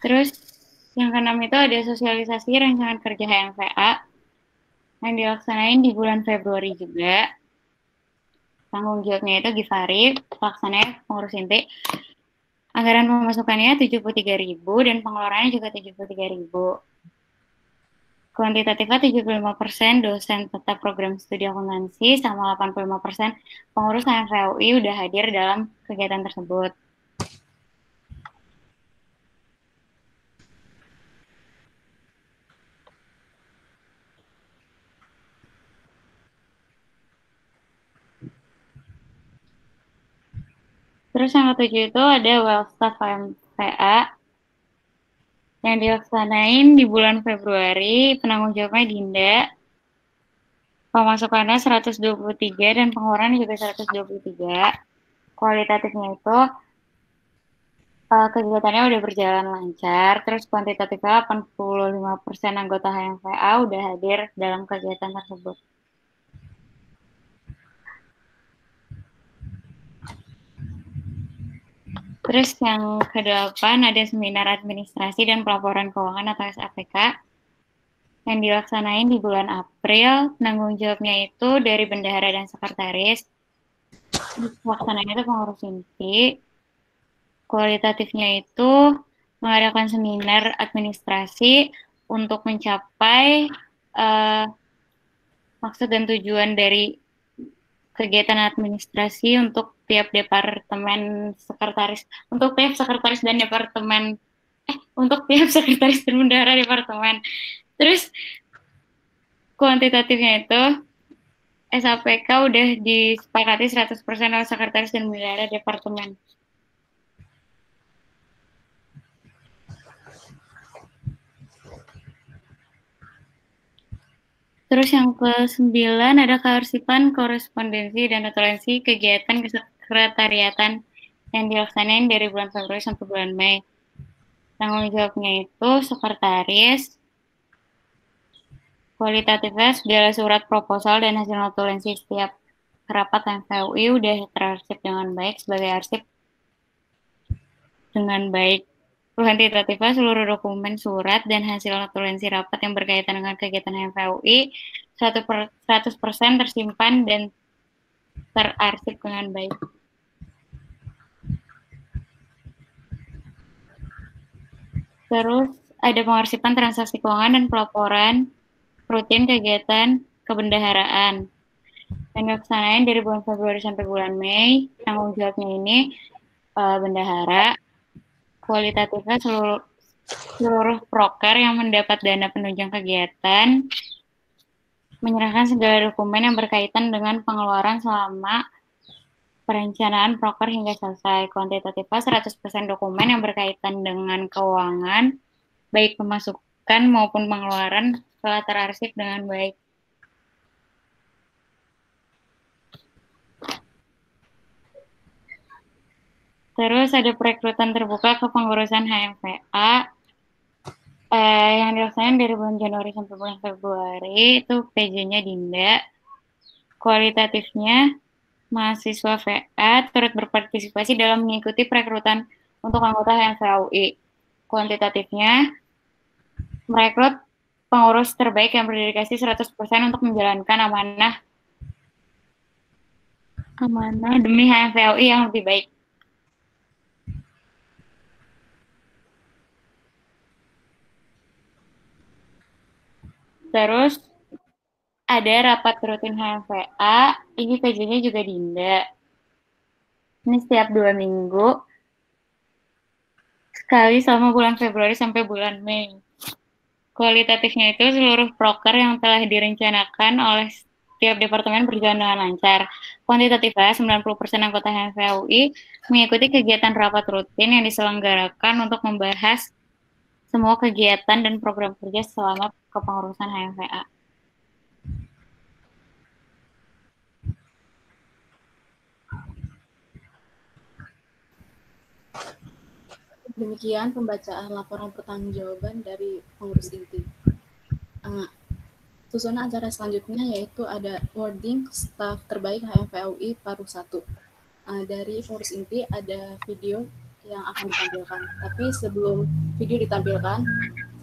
Terus yang keenam itu ada sosialisasi rancangan kerja HMVA yang dilaksanain di bulan Februari juga. Tanggung jawabnya itu Givari, pelaksananya pengurus inti. Anggaran pemasukannya 73.000 dan pengeluarannya juga 73.000. Kuantitatifnya 75% dosen tetap program studi akuntansi sama 85% pengurus HMVA UI udah hadir dalam kegiatan tersebut. Terus yang ketujuh itu ada Wellstaff HMVA yang dilaksanain di bulan Februari, penanggung jawabnya Dinda. Pemasukannya 123 dan pengeluarannya juga 123. Kualitatifnya itu kegiatannya udah berjalan lancar, terus kuantitatifnya 85% anggota HMVA udah hadir dalam kegiatan tersebut. Terus yang ke-8 ada seminar administrasi dan pelaporan keuangan atau SAPK yang dilaksanain di bulan April. Penanggung jawabnya itu dari bendahara dan sekretaris. Pelaksananya itu pengurus inti. Kualitatifnya itu mengadakan seminar administrasi untuk mencapai maksud dan tujuan dari kegiatan administrasi untuk tiap departemen sekretaris, untuk tiap sekretaris dan departemen, untuk tiap sekretaris dan bendahara departemen. Terus kuantitatifnya itu SAPK udah disepakati 100% oleh sekretaris dan bendahara departemen. Terus yang ke-9 ada kearsipan, korespondensi, dan notulensi kegiatan kesekretariatan yang dilaksanain dari bulan Februari sampai bulan Mei. Tanggung jawabnya itu sekretaris. Kualitatifnya segala surat proposal dan hasil notulensi setiap rapat HMVA UI udah terarsip dengan baik sebagai arsip dengan baik. Kuantitatifnya seluruh dokumen surat dan hasil notulensi rapat yang berkaitan dengan kegiatan HMVA UI 100% tersimpan dan terarsip dengan baik. Terus ada pengarsipan transaksi keuangan dan pelaporan rutin kegiatan kebendaharaan yang dilaksanain dari bulan Februari sampai bulan Mei. Tanggung jawabnya ini bendahara. Kualitatifnya seluruh proker yang mendapat dana penunjang kegiatan menyerahkan segala dokumen yang berkaitan dengan pengeluaran selama perencanaan proker hingga selesai. Kuantitatifnya 100% dokumen yang berkaitan dengan keuangan, baik pemasukan maupun pengeluaran telah terarsip dengan baik. Terus ada perekrutan terbuka ke pengurusan HMVA yang dilaksanakan dari bulan Januari sampai bulan Februari, itu PJ-nya Dinda. Kualitatifnya mahasiswa VA turut berpartisipasi dalam mengikuti perekrutan untuk anggota HMVA UI. Kuantitatifnya merekrut pengurus terbaik yang berdedikasi 100% untuk menjalankan amanah demi HMVA UI yang lebih baik. Terus ada rapat rutin HMVA, ini PJ-nya juga Dinda. Ini setiap 2 minggu, sekali selama bulan Februari sampai bulan Mei. Kualitatifnya itu seluruh proker yang telah direncanakan oleh setiap departemen berjalan dengan lancar. Kuantitatifnya 90% anggota HMVA UI mengikuti kegiatan rapat rutin yang diselenggarakan untuk membahas semua kegiatan dan program kerja selama kepengurusan HMVA.
Demikian pembacaan laporan pertanggungjawaban dari pengurus inti. Susunan acara selanjutnya yaitu ada wording staf terbaik HMVA UI Paruh 1. Dari pengurus inti ada video yang akan ditampilkan. Tapi sebelum video ditampilkan,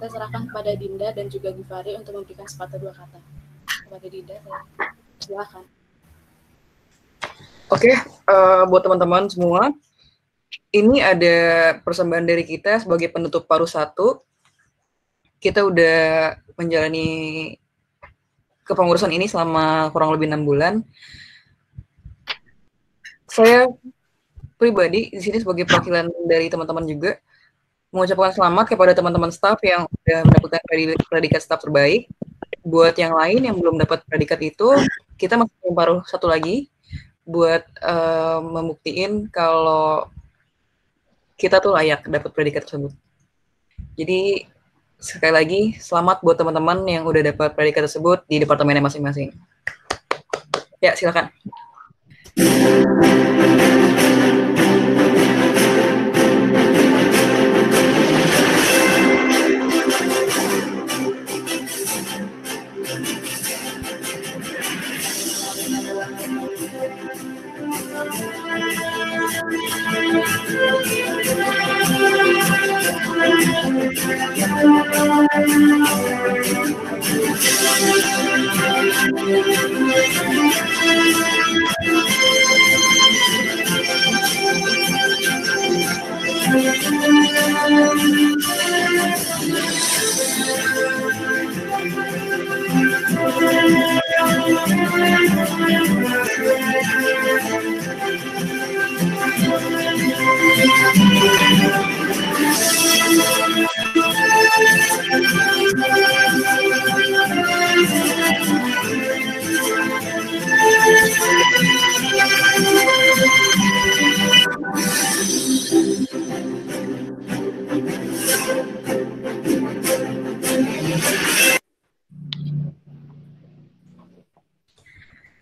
saya serahkan kepada Dinda dan juga Givari untuk memberikan sepatah dua kata. Kepada Dinda, silakan.
Oke, buat teman-teman semua, ini ada persembahan dari kita sebagai penutup paruh 1. Kita udah menjalani kepengurusan ini selama kurang lebih 6 bulan. Saya pribadi di sini sebagai perwakilan dari teman-teman juga mengucapkan selamat kepada teman-teman staf yang sudah mendapatkan predikat staf terbaik. Buat yang lain yang belum dapat predikat itu, kita masih punya paruh 1 lagi buat membuktiin kalau kita tuh layak dapat predikat tersebut. Jadi sekali lagi selamat buat teman-teman yang udah dapat predikat tersebut di departemennya masing-masing. Ya, silakan.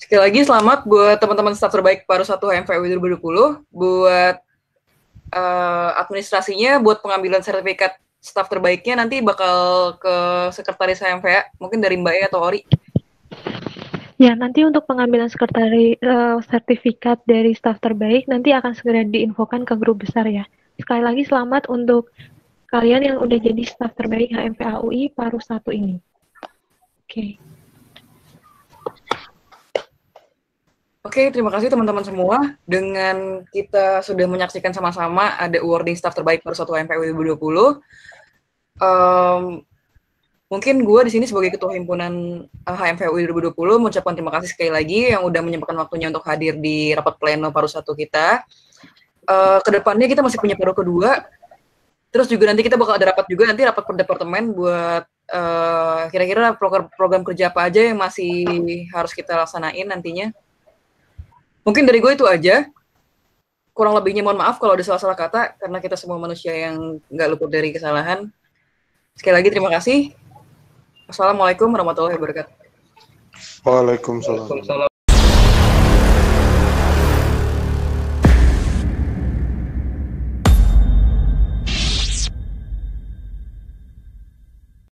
Sekali lagi selamat buat teman-teman staf terbaik paruh 1 HMVUI 2020, buat administrasinya, buat pengambilan sertifikat staf terbaiknya nanti bakal ke sekretaris HMVA, mungkin dari Mbak E atau Ori.
Ya, nanti untuk pengambilan sertifikat dari staf terbaik nanti akan segera diinfokan ke grup besar ya. Sekali lagi selamat untuk kalian yang udah jadi staf terbaik HMVA UI paruh 1 ini. Oke.
Oke, terima kasih teman-teman semua. Dengan kita sudah menyaksikan sama-sama ada awarding staff terbaik paruh 1 HMVA 2020. Mungkin gue di sini sebagai ketua himpunan HMVA 2020 mengucapkan terima kasih sekali lagi yang udah menyempatkan waktunya untuk hadir di rapat pleno paruh 1 kita. Kedepannya kita masih punya paruh kedua. Terus juga nanti kita bakal ada rapat juga, nanti rapat per departemen buat kira-kira program kerja apa aja yang masih harus kita laksanain nantinya. Mungkin dari gue itu aja. Kurang lebihnya mohon maaf kalau ada salah-salah kata, karena kita semua manusia yang nggak luput dari kesalahan. Sekali lagi terima kasih. Assalamualaikum warahmatullahi wabarakatuh.
Waalaikumsalam.